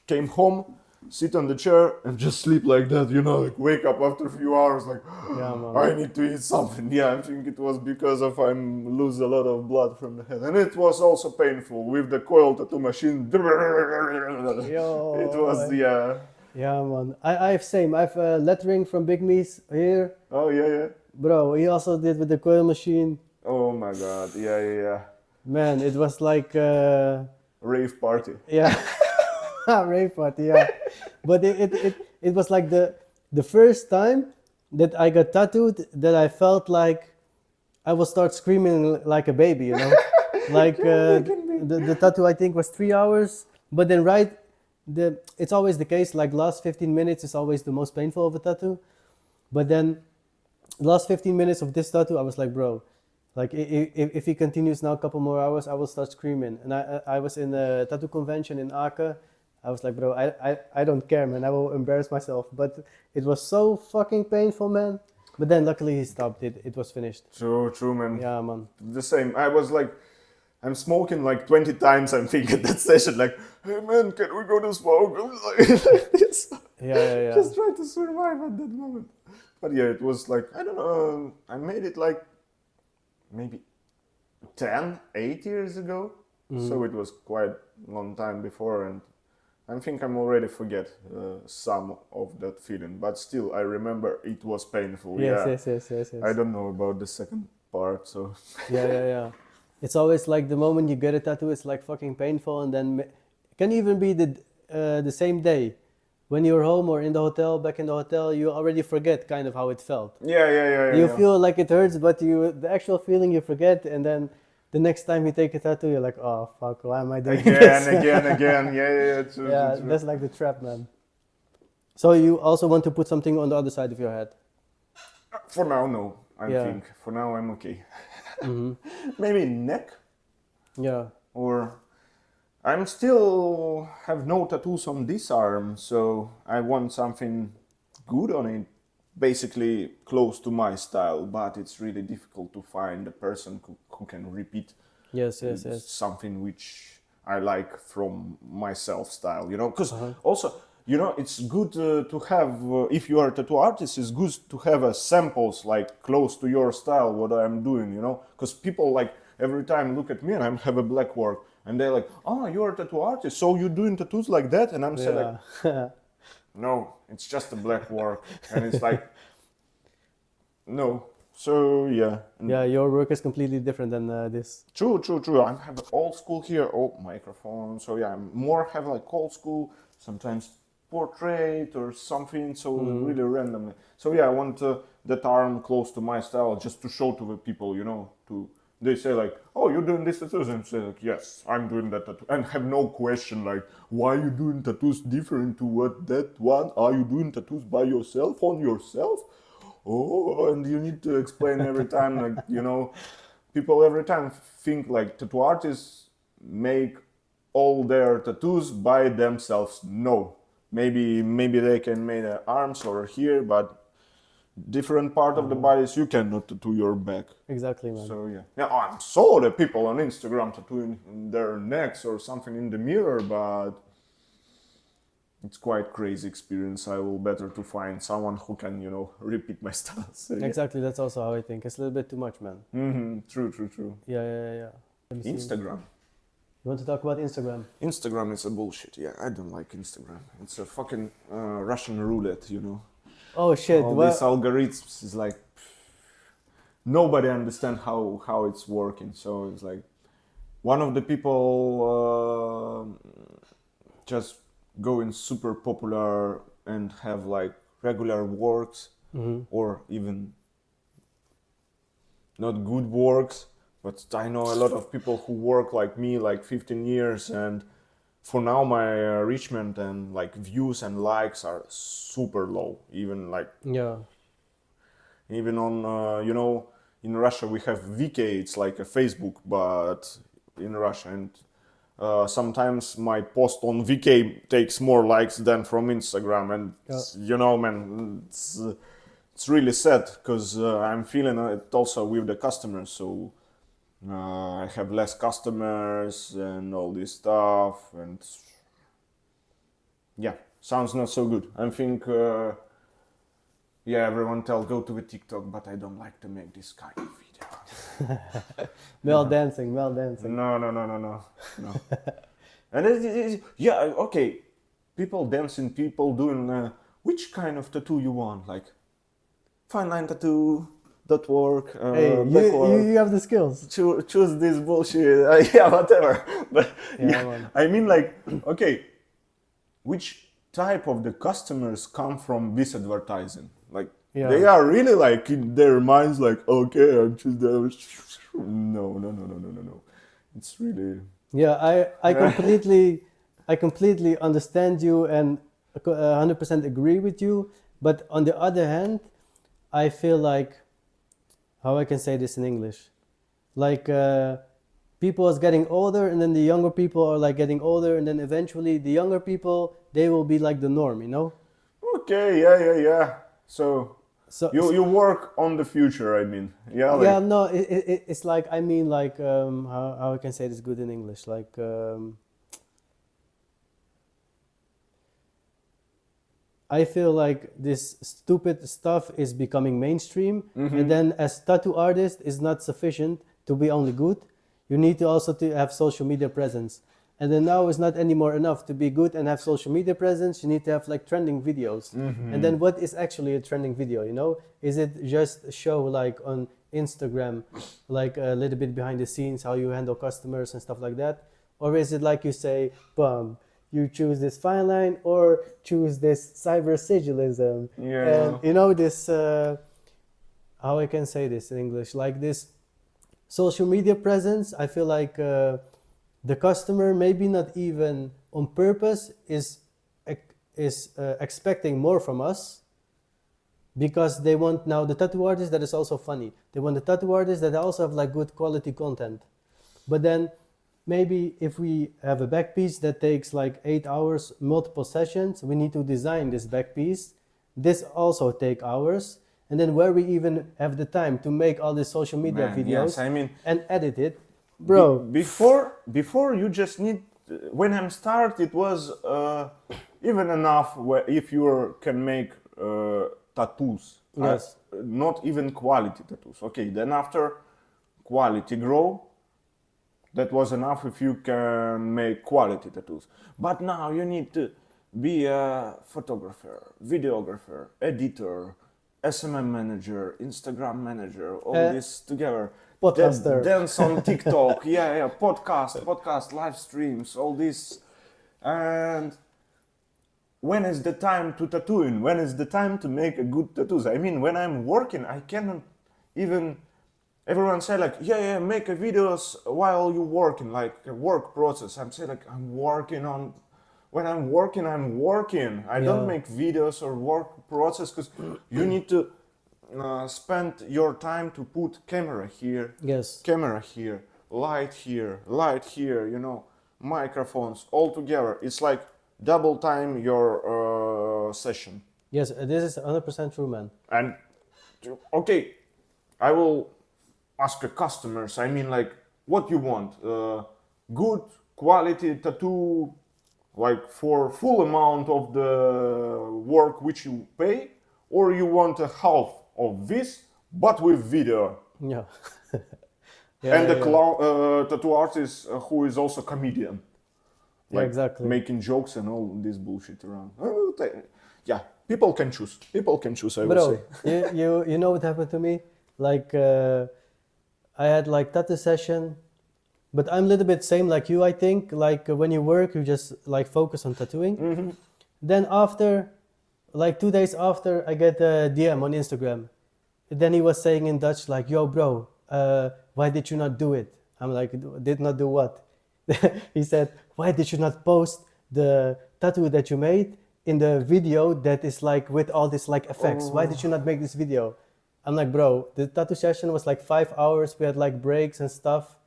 came home, sit on the chair and just sleep like that, you know, like wake up after a few hours like, Yeah, man. I need to eat something. Yeah, I think it was because of I lose a lot of blood from the head. And it was also painful with the coil tattoo machine. Yo, it was, yeah. Yeah, man. I've same. I've lettering from Big Me's here. Oh, yeah. Bro, he also did with the coil machine. Oh my god, yeah. Man, it was like... rave party. Yeah. Rave party, yeah. But it was like the first time that I got tattooed that I felt like I will start screaming like a baby, you know? Like the tattoo I think was 3 hours, but then it's always the case, like last 15 minutes is always the most painful of a tattoo. But then the last 15 minutes of this tattoo, I was like, bro, like if he continues now a couple more hours, I will start screaming. And I was in a tattoo convention in Aachen. I was like, bro, I don't care, man. I will embarrass myself. But it was so fucking painful, man. But then luckily he stopped it. It was finished. True, man. Yeah, man. The same. I was like, I'm smoking like 20 times. I'm thinking at that session, like, hey man, can we go to smoke? Like this. Yeah. Just try to survive at that moment. But yeah, it was like, I don't know, I made it like maybe 8 years ago. Mm-hmm. So it was quite a long time before, and I think I'm already forget some of that feeling. But still, I remember it was painful. Yes. I don't know about the second part, so... Yeah. It's always like the moment you get a tattoo, it's like fucking painful, and then it can even be the same day. When you're home or in the hotel, back in the hotel, you already forget kind of how it felt. Yeah. You feel like it hurts, but the actual feeling you forget, and then the next time you take a tattoo, you're like, oh fuck, why am I doing this? Again. Yeah, true. That's like the trap, man. So you also want to put something on the other side of your head? For now, no. I think for now I'm okay. Mm-hmm. Maybe neck. Yeah. Or I'm still have no tattoos on this arm, so I want something good on it, basically close to my style. But it's really difficult to find a person who can repeat. Yes. Something which I like from myself style, you know. Because also, you know, it's good to have, if you are a tattoo artist, it's good to have samples like close to your style, what I'm doing, you know. Because people like every time look at me and I have a Blackwork, and they're like, oh, you're a tattoo artist, so you're doing tattoos like that? And I'm saying like, no, it's just a Blackwork, and it's like, no. So yeah. Yeah, your work is completely different than this. True. I have old school here. Oh, microphone. So yeah, I more have like old school. Sometimes portrait or something. So really randomly. So yeah, I want that arm close to my style, just to show to the people. They say like, oh, you're doing this tattoos, and say like, yes, I'm doing that tattoo, and have no question like, why are you doing tattoos different to what that one? Are you doing tattoos by yourself on yourself? Oh, and you need to explain every time, like, people every time think like tattoo artists make all their tattoos by themselves. No, maybe they can make the arms or here, but different part of the bodies you cannot tattoo your back. Exactly, man. So yeah, I saw the people on Instagram tattooing their necks or something in the mirror, but it's quite crazy experience. I will better to find someone who can, repeat my style. So, yeah. Exactly, that's also how I think. It's a little bit too much, man. True. Yeah. Instagram. You want to talk about Instagram? Instagram is a bullshit. Yeah, I don't like Instagram. It's a fucking Russian roulette, Oh shit! All these algorithms is like nobody understand how it's working. So it's like one of the people just going super popular and have like regular works or even not good works. But I know a lot of people who work like me, like 15 years, and for now my enrichment and like views and likes are super low. Even on in Russia we have VK, it's like a Facebook, but in Russia, and sometimes my post on VK takes more likes than from Instagram, and man, it's really sad because I'm feeling it also with the customers. So I have less customers and all this stuff, and yeah, sounds not so good. I think everyone tell go to the TikTok, but I don't like to make this kind of video. Male dancing. No. And okay, people dancing, people doing which kind of tattoo you want, like Fineline tattoo, Blackwork, Hey, you have the skills. Choose this bullshit, whatever. But I mean, like, okay, which type of the customers come from this advertising? Like, they are really like in their minds, like, okay, I'm choose the. No. It's really. Yeah, I completely understand you and 100% agree with you. But on the other hand, I feel like, how I can say this in English, like people is getting older, and then the younger people are like getting older, and then eventually the younger people, they will be like the norm, Okay, yeah. So you work on the future, I mean, no, it's like, I mean, like how I can say this good in English, like I feel like this stupid stuff is becoming mainstream, and then as tattoo artist is not sufficient to be only good. You need to also to have social media presence, and then now it's not anymore enough to be good and have social media presence. You need to have like trending videos, and then what is actually a trending video? Is it just a show like on Instagram, like a little bit behind the scenes, how you handle customers and stuff like that, or is it like you say, boom, you choose this fine line or choose this cyber sigilism. And this, how I can say this in English, like this social media presence, I feel like the customer, maybe not even on purpose, is expecting more from us, because they want now the tattoo artist that is also funny. They want the tattoo artist that also have like good quality content. But then maybe if we have a back piece that takes like 8 hours, multiple sessions, we need to design this back piece. This also take hours. And then where we even have the time to make all these social media videos and edit it. Bro. Before you just need, when I'm start, it was even enough if you can make tattoos. Yes. Not even quality tattoos. Okay, then after quality grow, that was enough if you can make quality tattoos. But now you need to be a photographer, videographer, editor, SMM manager, Instagram manager, all this together. Podcaster. Dance on TikTok, podcast, live streams, all this. And when is the time to tattooing? When is the time to make a good tattoos? I mean, when I'm working, I cannot even. Everyone say like, make a videos while you working, like a work process. I'm saying like, I'm working on. When I'm working, I'm working. I don't make videos or work process because you need to spend your time to put camera here, camera here, light here, you know, microphones all together. It's like double time your session. Yes, this is 100% true, man. And okay, I will ask the customers. I mean, like, what you want? Good quality tattoo, like for full amount of the work which you pay, or you want a half of this but with video? Yeah. And the tattoo artist who is also comedian. Like exactly. Making jokes and all this bullshit around. Yeah, people can choose. People can choose, I would say. you know what happened to me? Like, I had like tattoo session, but I'm a little bit same like you, I think. Like when you work, you just like focus on tattooing. Mm-hmm. Then after, like 2 days after, I get a DM on Instagram. Then he was saying in Dutch like, yo bro, why did you not do it? I'm like, did not do what? He said, why did you not post the tattoo that you made in the video that is like with all this like effects? Why did you not make this video? I'm like, bro, the tattoo session was like 5 hours. We had like breaks and stuff.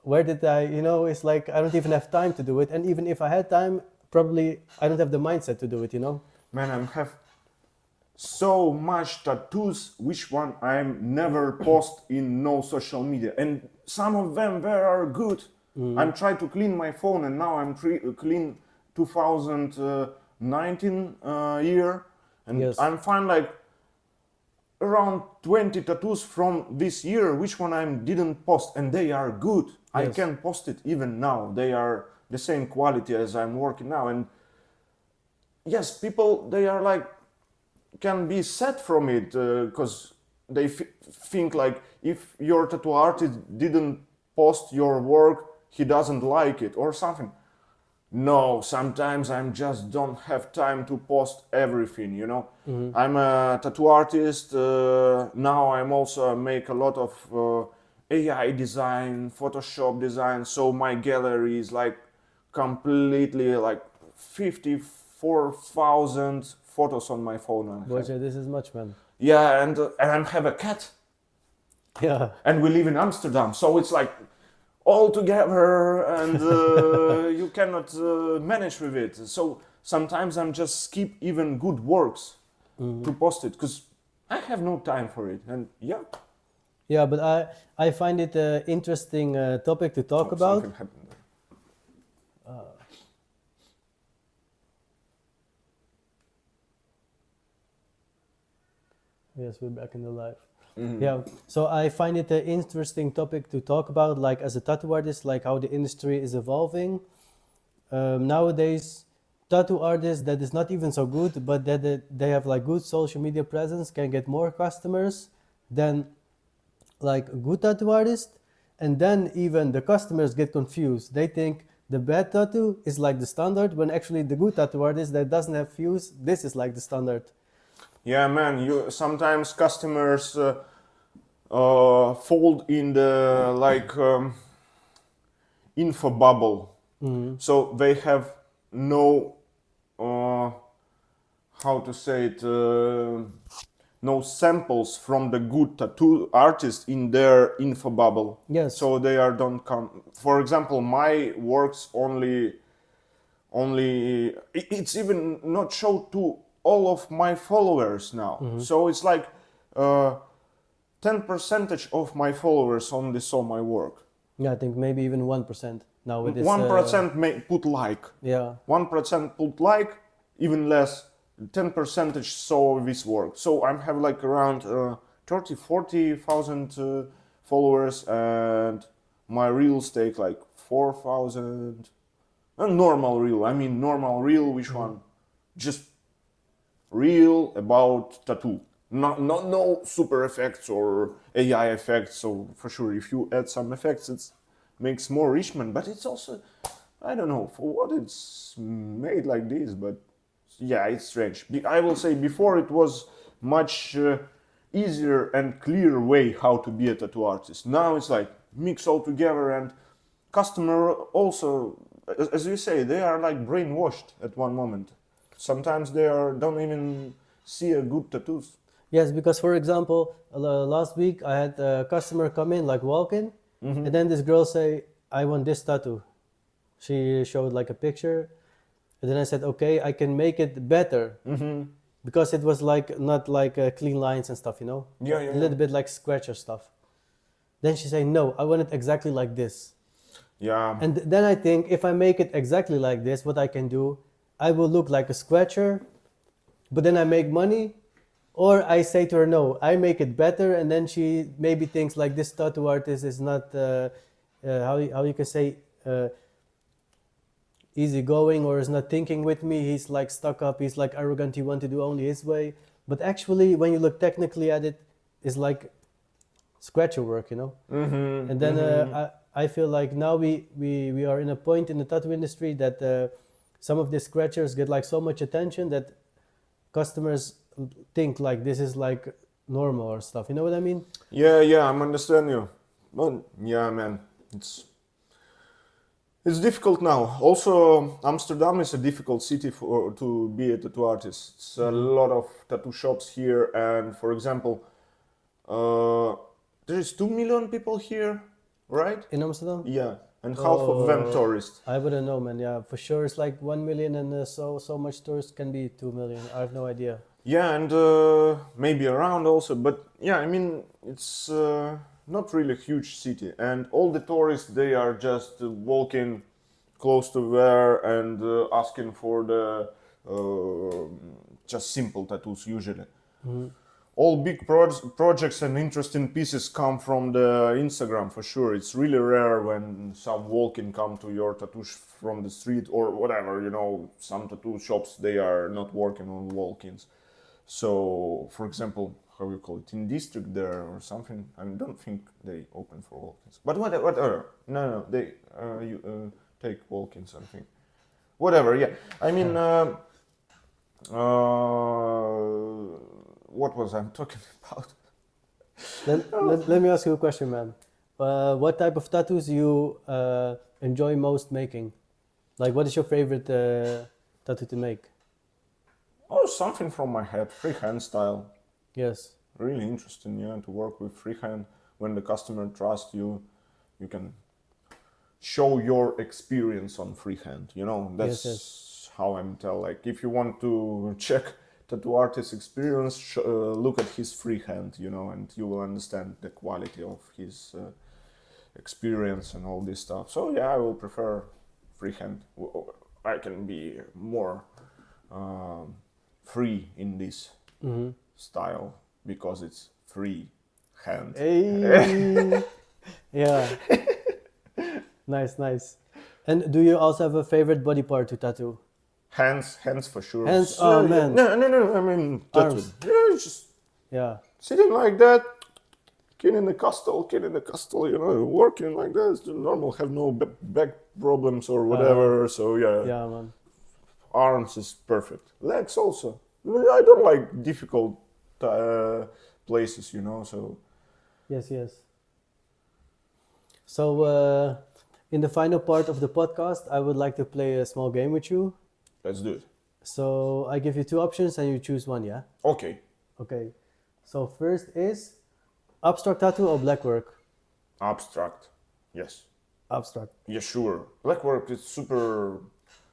Where did I, you know, it's like, I don't even have time to do it. And even if I had time, probably I don't have the mindset to do it, you know? Man, I have so much tattoos, which one I'm never post in no social media. And some of them are good. I'm trying to clean my phone and now I'm clean 2019 year. And I'm fine like around 20 tattoos from this year, which one I didn't post, and they are good. I can post it even now. They are the same quality as I'm working now. And yes, people, they are like, can be sad from it because they think like if your tattoo artist didn't post your work, he doesn't like it or something. No, sometimes I just don't have time to post everything, you know. I'm a tattoo artist. Now I'm also make a lot of AI design, Photoshop design. So my gallery is like completely like 54,000 photos on my phone. Boże, this is much, man. Yeah, and I have a cat. Yeah. And we live in Amsterdam, so it's like all together, and you cannot manage with it. So sometimes I'm just skip even good works to post it because I have no time for it. And yeah, but I find it an interesting topic to talk about. Something happened there. Yes, we're back in the live. Yeah, so I find it an interesting topic to talk about, like as a tattoo artist, like how the industry is evolving. Nowadays, tattoo artists that is not even so good, but that they have like good social media presence can get more customers than like a good tattoo artist. And then even the customers get confused. They think the bad tattoo is like the standard, when actually the good tattoo artist that doesn't have views, this is like the standard. Yeah, man. Sometimes customers fold in the like info bubble, so they have no how to say it, no samples from the good tattoo artist in their info bubble. Yes. So they don't come. For example, my works only it's even not shown to all of my followers now. So it's like 10% of my followers only saw my work. Yeah, I think maybe even 1% now with this. 1% may put like. Yeah. 1% put like, even less. 10% saw this work. So I have like around 40,000 followers, and my reels take like 4,000, A normal reel. I mean, normal reel. Which one? Just reel about tattoo. No super effects or AI effects. So for sure, if you add some effects, it makes more richment. But it's also, I don't know for what it's made like this. But yeah, it's strange. I will say before it was much easier and clear way how to be a tattoo artist. Now it's like mix all together, and customer also, as you say, they are like brainwashed at one moment. Sometimes they don't even see a good tattoos. Yes, because for example, last week I had a customer come in, like walk in, and then this girl say, "I want this tattoo." She showed like a picture, and then I said, "Okay, I can make it better." Because it was like not like clean lines and stuff, Yeah, a little bit like scratcher stuff. Then she said, "No, I want it exactly like this." Yeah. And then I think if I make it exactly like this, what I can do, I will look like a scratcher, but then I make money. Or I say to her, no, I make it better, and then she maybe thinks like this tattoo artist is not, how you can say, easygoing, or is not thinking with me. He's like stuck up, he's like arrogant, he wants to do only his way. But actually, when you look technically at it, it's like scratcher work, And then I feel like now we are in a point in the tattoo industry that some of the scratchers get like so much attention that customers think like this is like normal or stuff. You know what I mean? Yeah, I'm understand you. Well, yeah, man, it's difficult now. Also, Amsterdam is a difficult city to be a tattoo artist. It's a lot of tattoo shops here, and for example, there is 2 million people here, right? In Amsterdam? Yeah, and half of them tourists. I wouldn't know, man. Yeah, for sure it's like 1 million, and so much tourists can be 2 million. I have no idea. Yeah, and maybe around also, but yeah, I mean, it's not really a huge city, and all the tourists, they are just walking close to there and asking for the just simple tattoos usually. All big projects and interesting pieces come from the Instagram for sure. It's really rare when some walk-in come to your tattoo from the street or whatever, some tattoo shops, they are not working on walk-ins. So, for example, how you call it, in district there or something, I don't think they open for walk-ins. But whatever, no, they take walk-ins, I think. Whatever, yeah. I mean, what was I talking about? Let me ask you a question, man. What type of tattoos you enjoy most making? Like, what is your favorite tattoo to make? Oh, something from my head, freehand style. Yes. Really interesting, to work with freehand. When the customer trusts you, you can show your experience on freehand. That's how I'm tell. Like, if you want to check tattoo artist experience, look at his freehand, and you will understand the quality of his experience and all this stuff. So yeah, I will prefer freehand. I can be more free in this style because it's free hand. Hey. Yeah. Nice. And do you also have a favorite body part to tattoo? Hands for sure. Hands? Oh, man. No. I mean, tattoo. Arms. Yeah, just sitting like that, killing the castle, working like that. It's normal. Have no back problems or whatever. So yeah. Yeah, man. Arms is perfect. Legs also. I don't like difficult places, so. Yes. So, in the final part of the podcast, I would like to play a small game with you. Let's do it. So, I give you two options and you choose one, yeah? Okay. So, first is abstract tattoo or blackwork? Abstract. Yes. Abstract. Yeah, sure. Blackwork is super.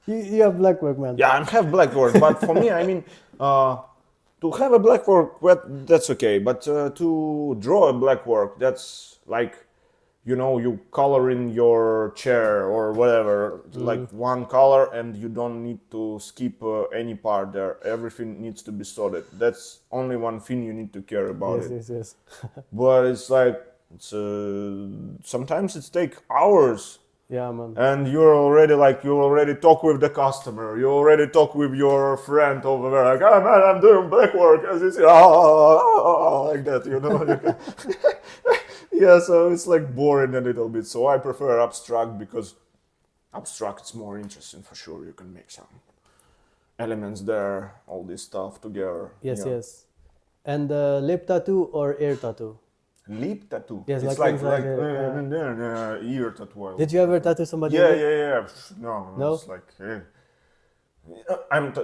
You have blackwork, man. Yeah, I have blackwork, but for me, I mean, to have a blackwork, that's okay. But to draw a blackwork, that's like, you color in your chair or whatever, like one color, and you don't need to skip any part there. Everything needs to be sorted. That's only one thing you need to care about. Yes. But it's like, sometimes it takes hours Yeah, man. And you already talk with the customer, you already talk with your friend over there, like, oh man, I'm doing Blackwork, as you say, like that, you know. Yeah, so it's like boring a little bit. So I prefer abstract because abstract's more interesting for sure. You can make some elements there, all this stuff together. Yes, yeah. yes. And lip tattoo or ear tattoo? Lip tattoo. Yes, It's like like inside ear tattoo. Did you ever tattoo somebody? Yeah, lip? yeah. No, No? it's like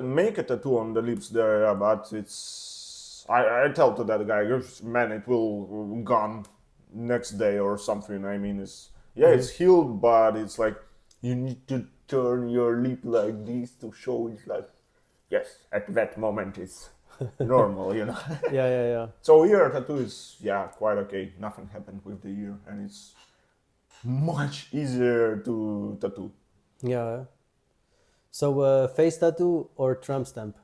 make a tattoo on the lips there, yeah, but it's I tell to that guy, man, it will gone next day or something. I mean, it's healed, but it's like you need to turn your lip like this to show it's like yes, at that moment it's normal, you know. Yeah. So ear tattoo is quite okay. Nothing happened with the ear, and it's much easier to tattoo. Yeah. So face tattoo or tramp stamp?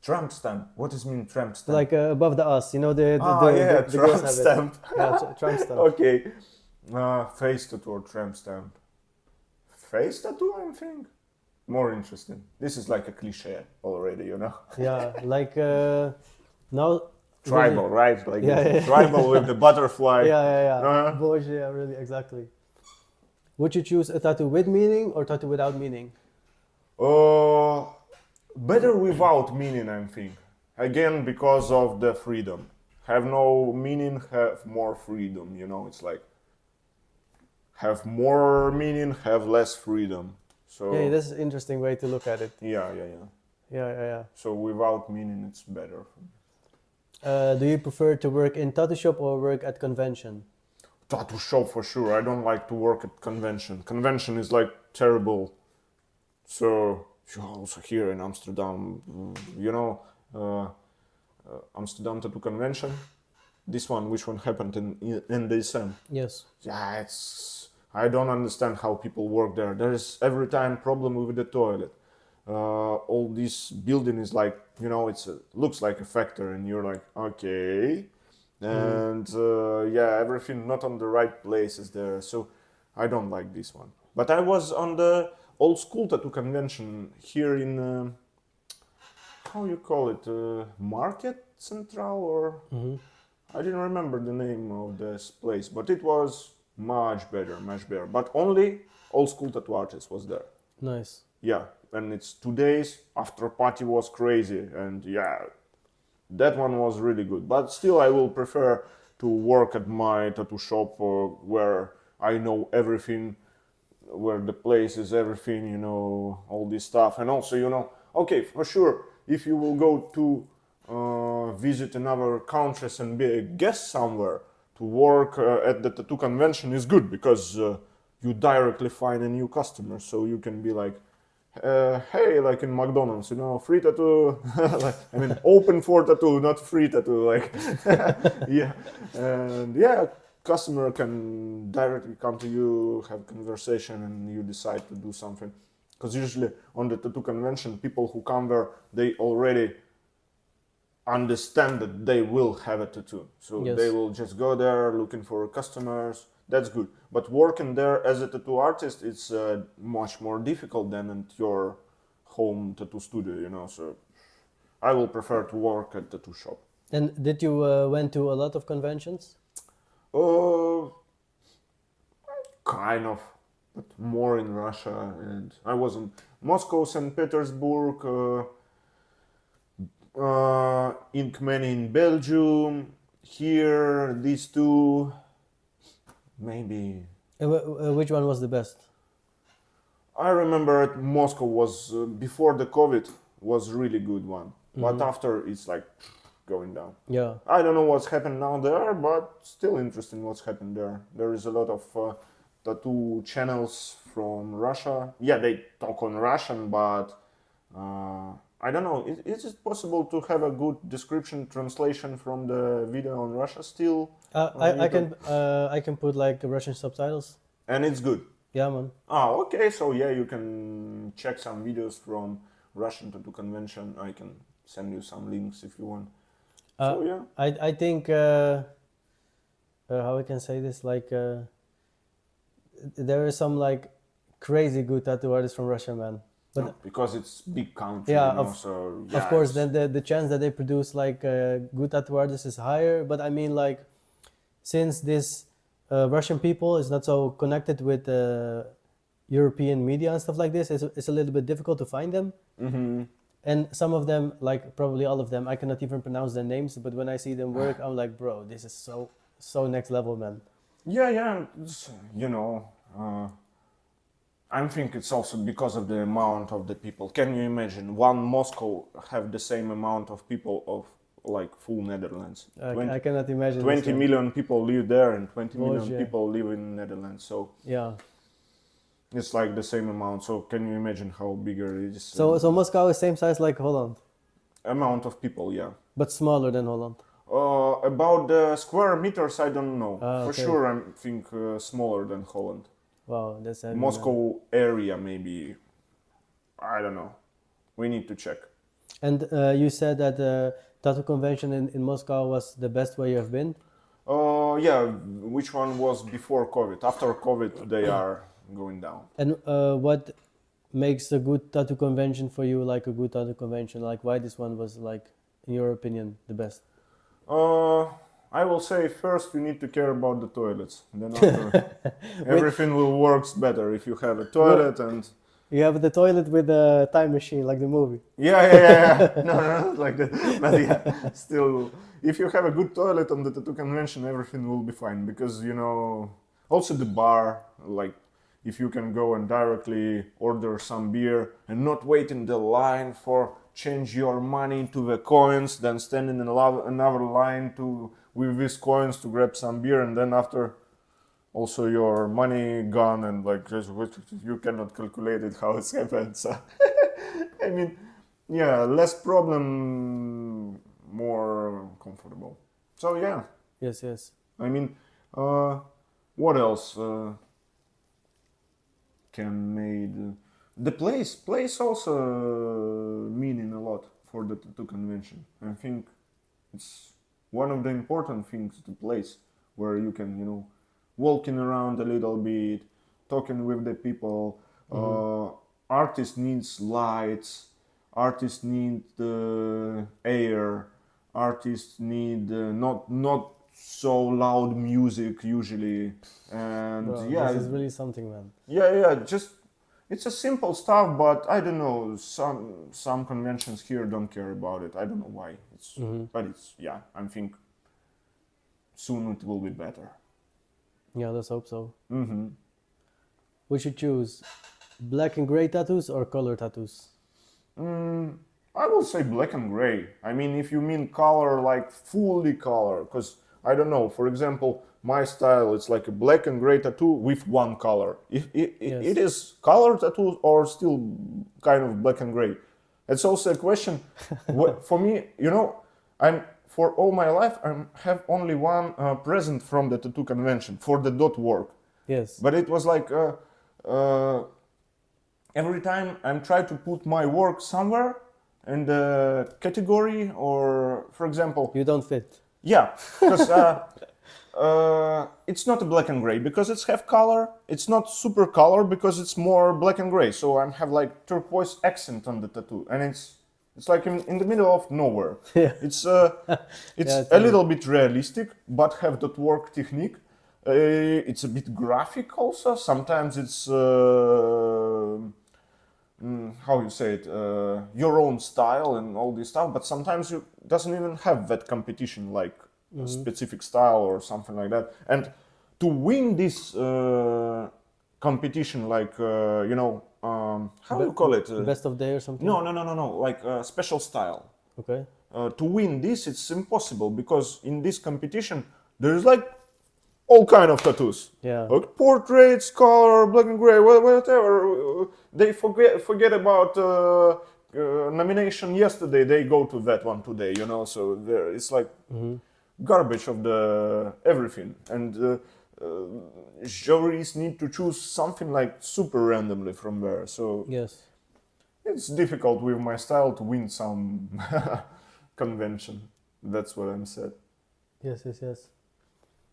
Tramp stamp. What does mean tramp stamp? Like above the us, you know the Tramp girls have it. stamp. Yeah, tramp stamp. Okay. Face tattoo or tramp stamp. Face tattoo, I think. More interesting. This is like a cliche already, you know. Yeah, like now. Tribal, right? Like Yeah. tribal with the butterfly. Yeah. Bullshit, yeah, really, exactly. Would you choose a tattoo with meaning or tattoo without meaning? Better without meaning, I think. Again, because of the freedom. Have no meaning, have more freedom. You know, it's like have more meaning, have less freedom. So Yeah, that's an interesting way to look at it. Yeah. So without meaning, it's better. Do you prefer to work in Tattooshop or work at convention? Tattooshop for sure. I don't like to work at convention. Convention is like terrible. So also here in Amsterdam, you know, Amsterdam Tattoo Convention. This one, which one happened in December? Yes. Yeah, I don't understand how people work there. There is every time problem with the toilet. All this building is like, you know, looks like a factory, and you're like, okay, and everything not on the right places there. So I don't like this one. But I was on the old school tattoo convention here in how you call it, Market Central, or I didn't remember the name of this place, but it was much better. But only old school tattoo artist was there. Nice. Yeah, and it's 2 days. After party was crazy, and that one was really good. But still, I will prefer to work at my tattoo shop where I know everything, where the place is everything, you know, all this stuff. And also, you know, okay, for sure, if you will go to visit another countries and be a guest somewhere, to work at the tattoo convention is good, because you directly find a new customer. So you can be like, hey, like in McDonald's, you know, free tattoo. Like, I mean, open for tattoo, not free tattoo. Like, and customer can directly come to you, have conversation, and you decide to do something. Because usually on the tattoo convention, people who come there, they already understand that they will have a tattoo. So Yes. they will just go there looking for customers. That's good. But working there as a tattoo artist, it's much more difficult than at your home tattoo studio, you know. So I will prefer to work at tattoo shop. And did you went to a lot of conventions? Kind of, but more in Russia. And I was in Moscow, St. Petersburg, Inkman in Belgium, here, these two, maybe. Which one was the best? I remember at Moscow was, before the COVID, was really good one. But after, it's like going down. Yeah. I don't know what's happened now there, but still interesting what's happened there. There is a lot of tattoo channels from Russia. Yeah, they talk on Russian, but I don't know. Is it possible to have a good description translation from the video on Russia still? I can put like Russian subtitles. And it's good. Yeah, man. Oh, okay. So yeah, you can check some videos from Russian tattoo convention. I can send you some links if you want. So yeah. I think how I can say this, like there is some like crazy good tattoo artists from Russia, man. But because it's big country, yeah, of course, then the chance that they produce like good tattoo artists is higher. But I mean, like, since this Russian people is not so connected with European media and stuff like this, it's a little bit difficult to find them. Mm-hmm. And some of them, like probably all of them, I cannot even pronounce their names. But when I see them work, I'm like, bro, this is so next level, man. Yeah, I think it's also because of the amount of the people. Can you imagine one Moscow have the same amount of people of like full Netherlands? I cannot imagine. 20 million people live there and 20 million yeah. people live in Netherlands. So yeah, it's like the same amount. So can you imagine how bigger it is? so Moscow is same size like Holland, Amount of people, yeah. but smaller than Holland. About the square meters, I don't know. For okay. sure, I think smaller than Holland. Wow, that's heavy, Moscow man. area, maybe. I don't know. We need to check. And you said that tattoo convention in Moscow was the best where you have been? Yeah, which one was before COVID? After COVID, they are going down. And what makes a good tattoo convention for you like a good tattoo convention? Like why this one was like, in your opinion, the best? I will say first you need to care about the toilets. Then after everything will works better if you have a toilet and you have the toilet with a time machine like the movie. Yeah. No, like that. But yeah, still, if you have a good toilet on the tattoo convention, everything will be fine because also the bar, like if you can go and directly order some beer and not wait in the line for change your money to the coins, then stand in another line with these coins to grab some beer, and then after also your money gone and like you cannot calculate it how it's happened. So I mean, yeah, less problem, more comfortable. So yeah. Yes. I mean, what else can made the place also meaning a lot for the tattoo convention. I think it's one of the important things, the place where you can walking around a little bit, talking with the people. Artists needs lights, artists need air, artists need not so loud music usually, and Bro, yeah, this is really something, man. Yeah, just it's a simple stuff, but I don't know, some conventions here don't care about it. I don't know why. But it's I think soon it will be better. Yeah, let's hope so. We should choose black and gray tattoos or color tattoos. I will say black and gray. I mean, if you mean color, like fully color, because I don't know. For example, my style, it's like a black and gray tattoo with one color. If it is color tattoo or still kind of black and gray, it's also a question. For me, for all my life, I have only one present from the tattoo convention for the dot work. Yes. But it was like every time I'm trying to put my work somewhere in the category, or for example, you don't fit. Yeah, because it's not a black and gray because it's have color. It's not super color because it's more black and gray. So I have like turquoise accent on the tattoo, and it's like in the middle of nowhere. Yeah. It's a little bit realistic, but have that work technique. It's a bit graphic also. Sometimes it's how you say it, your own style and all this stuff. But sometimes you doesn't even have that competition like a specific style or something like that. And to win this competition, like how do you call it? Best of day or something? No. Like special style. Okay. To win this, it's impossible because in this competition there's like all kind of tattoos. Yeah. Like portraits, color, black and gray, whatever. They forget about nomination yesterday. They go to that one today. So it's like garbage of the everything. And juries need to choose something like super randomly from there. So yes, it's difficult with my style to win some convention. That's what I'm said. Yes.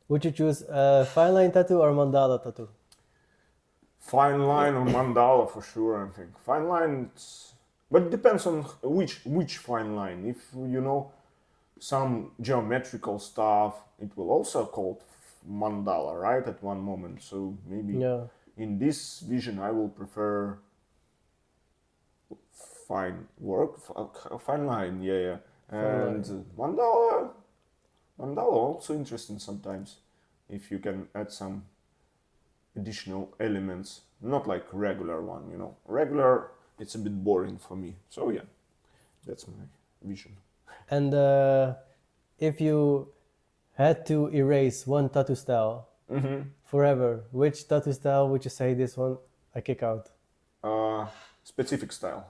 Would you choose a Fineline tattoo or mandala tattoo? Fine line or mandala for sure, I think. Fine line, but it depends on which fine line. If you know some geometrical stuff, it will also called mandala, right? At one moment, so maybe in this vision, I will prefer fine line, and mandala also interesting sometimes if you can add some additional elements, not like regular one, regular it's a bit boring for me, so yeah, that's my vision. And if you had to erase one tattoo style forever, which tattoo style would you say this one I kick out? Specific style.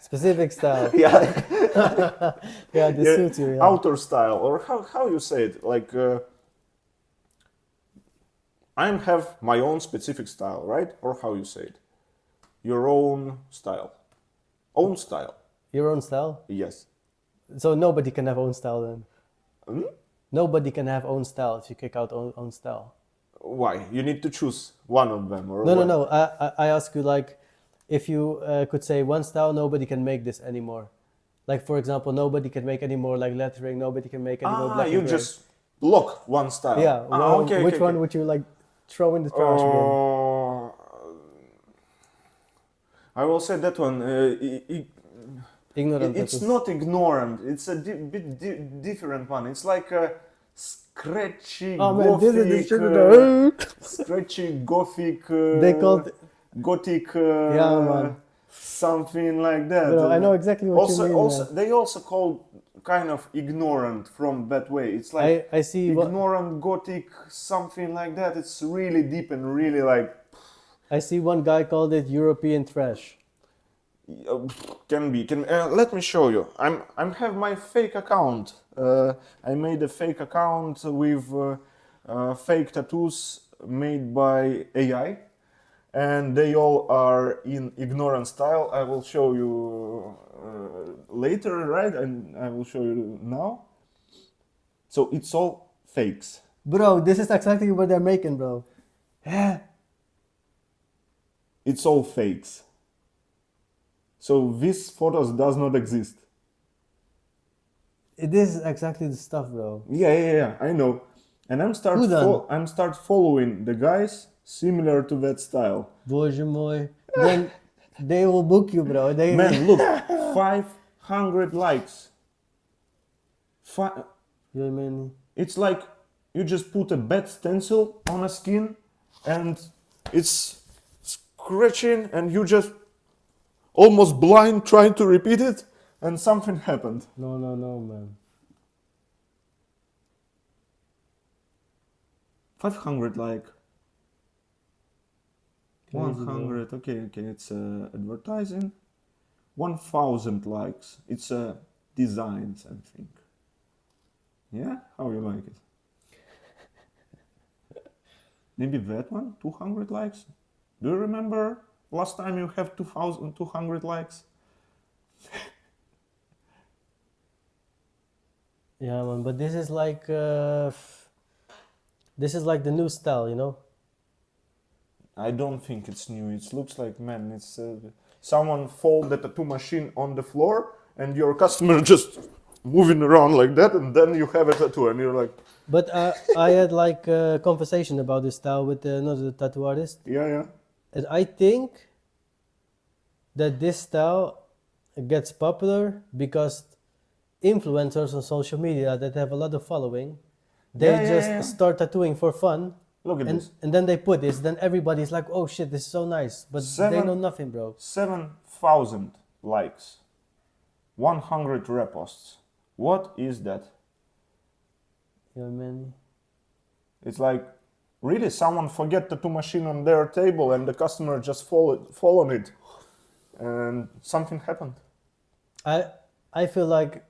Specific style. Yeah. Yeah, this suits you. Yeah. Outer style, or how you say it, like I have my own specific style, right? Or how you say it? Your own style. Own style. Your own style? Yes. So nobody can have own style then? Hmm? Nobody can have own style if you kick out own style. Why? You need to choose one of them, or No. I ask you, like, if you could say one style, nobody can make this anymore. Like, for example, nobody can make any more like lettering. Nobody can make any more black you and gray. just block one style. Yeah. Well, which one would you like throw in the trash again? I will say that one. Ignorant. It's not ignorant. It's a bit different one. It's like a scratchy, scratchy gothic. They called gothic. Man. Something like that. Bro, I know exactly what you mean. They also call kind of ignorant from that way. It's like I see ignorant gothic, something like that. It's really deep and really like. I see one guy called it European trash. Can be. Let me show you. I'm have my fake account. I made a fake account with fake tattoos made by AI, and they all are in ignorant style. I will show you later, right? And I will show you now. So it's all fakes. Bro, this is exactly what they're making, bro. It's all fakes. So these photos does not exist. This is exactly the stuff, bro. Yeah, I know. And I'm start following the guys similar to that style. Bože moj. Then they will book you, bro. Man, look, 500 likes. Yeah, man. It's like you just put a bad stencil on a skin and it's scratching and you just almost blind trying to repeat it and something happened. No, man. 500 like. Crazy, 100, bro. okay, it's advertising. 1000 likes. It's designs, I think. Yeah, how you like it? Maybe that one, 200 likes. Do you remember last time you have 200 likes? Yeah, man, but this is like the new style, you know? I don't think it's new. It looks like, man, it's someone fold the tattoo machine on the floor and your customer just moving around like that, and then you have a tattoo and you're like. But I had like a conversation about this style with another tattoo artist. Yeah. And I think that this style gets popular because influencers on social media that have a lot of following, they start tattooing for fun. Look at this. And then they put this, then everybody's like, oh shit, this is so nice. But they know nothing, bro. 7,000 likes. 100 reposts. What is that? Yeah, man. It's like, really, someone forget the tattoo machine on their table and the customer just fall on it. And something happened. I feel like...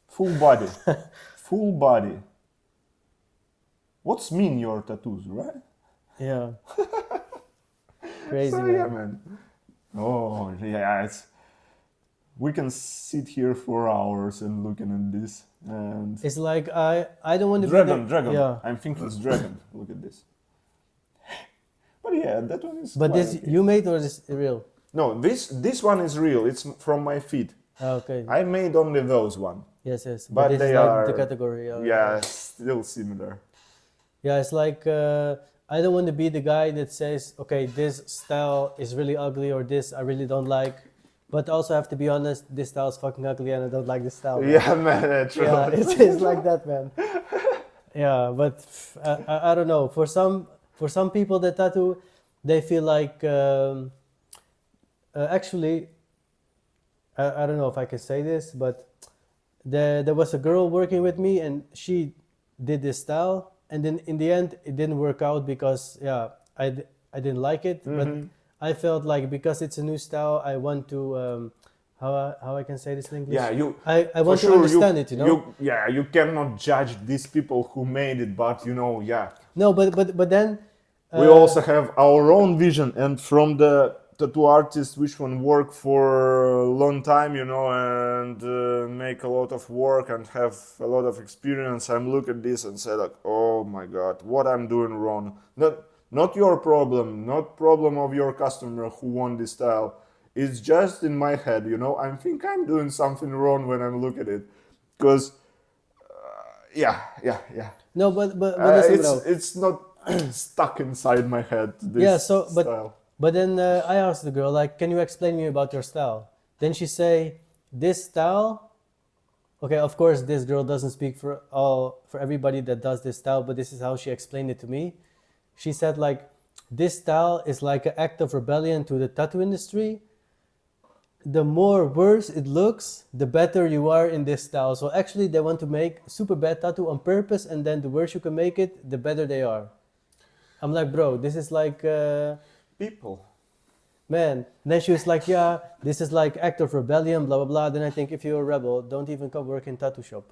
Full body. Full body. What's mean your tattoos, right? Yeah. Crazy, so, man. Yeah, man. Oh, yeah, we can sit here for hours and looking at this. And it's like, I don't want to dragon. Yeah. I'm thinking it's dragon. Look at this. Yeah, that one is. But quite this okay. you made or is real? No, this one is real. It's from my feet. Okay. I made only those one. Yes. But this they is like are the category. yeah, still similar. Yeah, it's like I don't want to be the guy that says, okay, this style is really ugly or this I really don't like. But also have to be honest, this style is fucking ugly and I don't like this style. Man. Yeah, man, true. Yeah, it's like that, man. Yeah, but I don't know. For some people that tattoo, they feel like actually I don't know if I can say this, but there was a girl working with me and she did this style, and then in the end it didn't work out because I didn't like it, but I felt like because it's a new style, I want to how I can say this in English. Yeah, I want to understand it, you know. You cannot judge these people who made it, but No, but then we also have our own vision, and from the tattoo artists which one work for a long time, and make a lot of work and have a lot of experience. I'm look at this and say like, oh my god, what I'm doing wrong. Not your problem, not problem of your customer who want this style. It's just in my head, I think I'm doing something wrong when I'm look at it, because yeah. No, but listen, bro. It's not stuck inside my head. This style. But then I asked the girl, like, can you explain me about your style? Then she say, this style. Okay, of course, this girl doesn't speak for everybody that does this style, but this is how she explained it to me. She said, like, this style is like an act of rebellion to the tattoo industry. The more worse it looks, the better you are in this style. So actually, they want to make super bad tattoo on purpose, and then the worse you can make it, the better they are. I'm like, bro, this is like... people. Man, then she was like, yeah, this is like act of rebellion, blah, blah, blah. Then I think if you're a rebel, don't even come work in Tattooshop,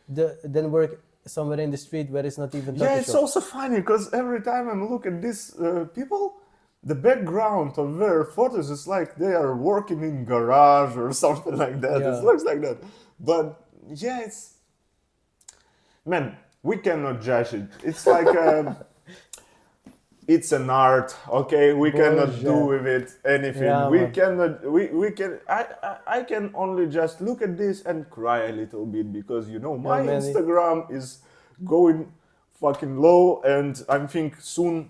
then work somewhere in the street where it's not even Tattooshop. Yeah, it's also funny because every time I'm looking at these people, the background of their photos is like they are working in garage or something like that. Yeah. It looks like that. But yeah, man, we cannot judge it. It's like it's an art, okay? We cannot do with it anything. Yeah, we man. cannot. We can. I can only just look at this and cry a little bit because my man, Instagram is going fucking low, and I think soon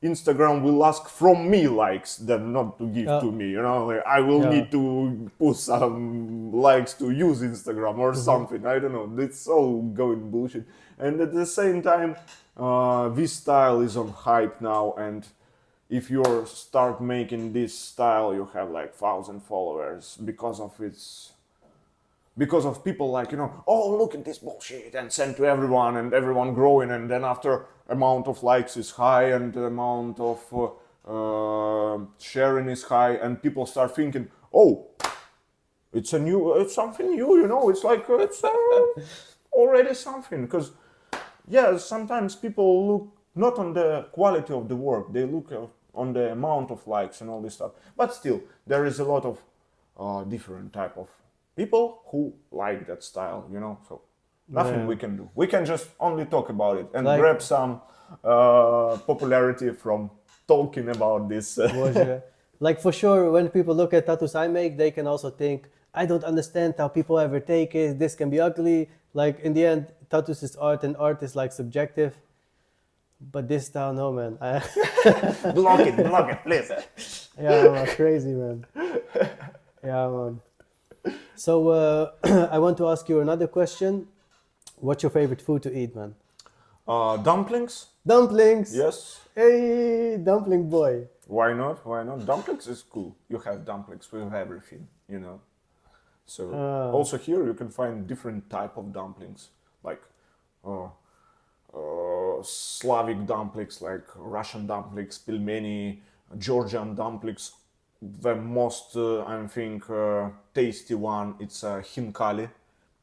Instagram will ask from me likes than not to give to me. Like I will need to put some likes to use Instagram or something. I don't know. It's all going bullshit. And at the same time, this style is on hype now, and if you start making this style, you have like 1,000 followers because of people like oh, look at this bullshit, and send to everyone, and everyone growing, and then after amount of likes is high and the amount of sharing is high, and people start thinking, oh, it's something new, it's like it's already something. Because sometimes people look not on the quality of the work, they look on the amount of likes and all this stuff. But still, there is a lot of different type of people who like that style, so nothing we can do. We can just only talk about it and grab some popularity from talking about this. Like for sure, when people look at tattoos I make, they can also think, I don't understand how people ever take it, this can be ugly. Like in the end, tattoos is art and art is like subjective. But this style, no, man. Block it, please. Yeah, man, crazy, man. Yeah, man. So I want to ask you another question. What's your favorite food to eat, man? Dumplings. Dumplings. Yes. Hey, dumpling boy. Why not? Dumplings is cool. You have dumplings with everything, So also here you can find different type of dumplings, like Slavic dumplings, like Russian dumplings, pilmeni, Georgian dumplings. The most, I think, tasty one, it's khinkali.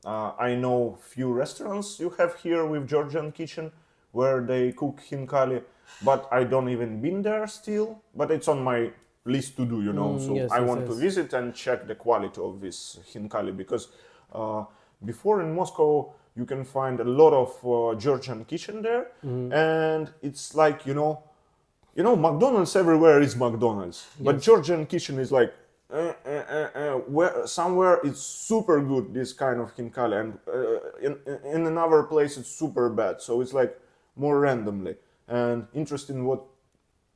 I know few restaurants you have here with Georgian kitchen where they cook khinkali, but I don't even been there still. But it's on my list to do, So yes, I yes, want yes. to visit and check the quality of this khinkali, because before in Moscow you can find a lot of Georgian kitchen there, and it's like You know, McDonald's everywhere is McDonald's, but Georgian kitchen is like where somewhere it's super good, this kind of khinkali, and in another place it's super bad. So it's like more randomly, and interesting what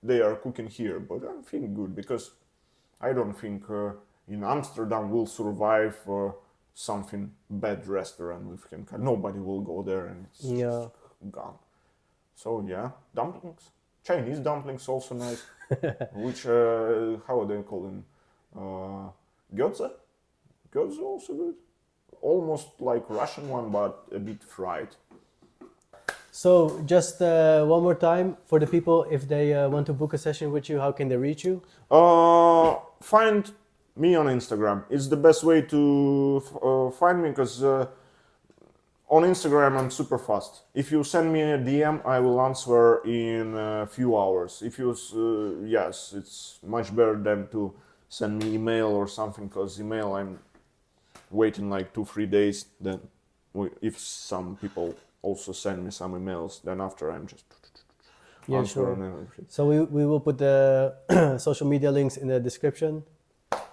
they are cooking here. But I think good, because I don't think in Amsterdam will survive something bad restaurant with khinkali. Nobody will go there, and it's just gone. So yeah, dumplings. Chinese dumplings also nice. Which, how do they call them? Gyoza? Gyoza also good. Almost like Russian one, but a bit fried. So just one more time for the people, if they want to book a session with you, how can they reach you? Find me on Instagram. It's the best way to find me, because on Instagram I'm super fast. If you send me a DM, I will answer in a few hours. If you, yes, it's much better than to send me email or something, because email I'm waiting like 2-3 days. Then if some people also send me some emails, then after I'm just answering everything. So we will put the social media links in the description.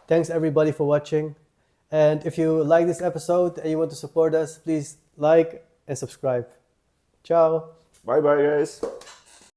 Thanks everybody for watching. And if you like this episode and you want to support us, please like and subscribe. Ciao. Bye bye guys.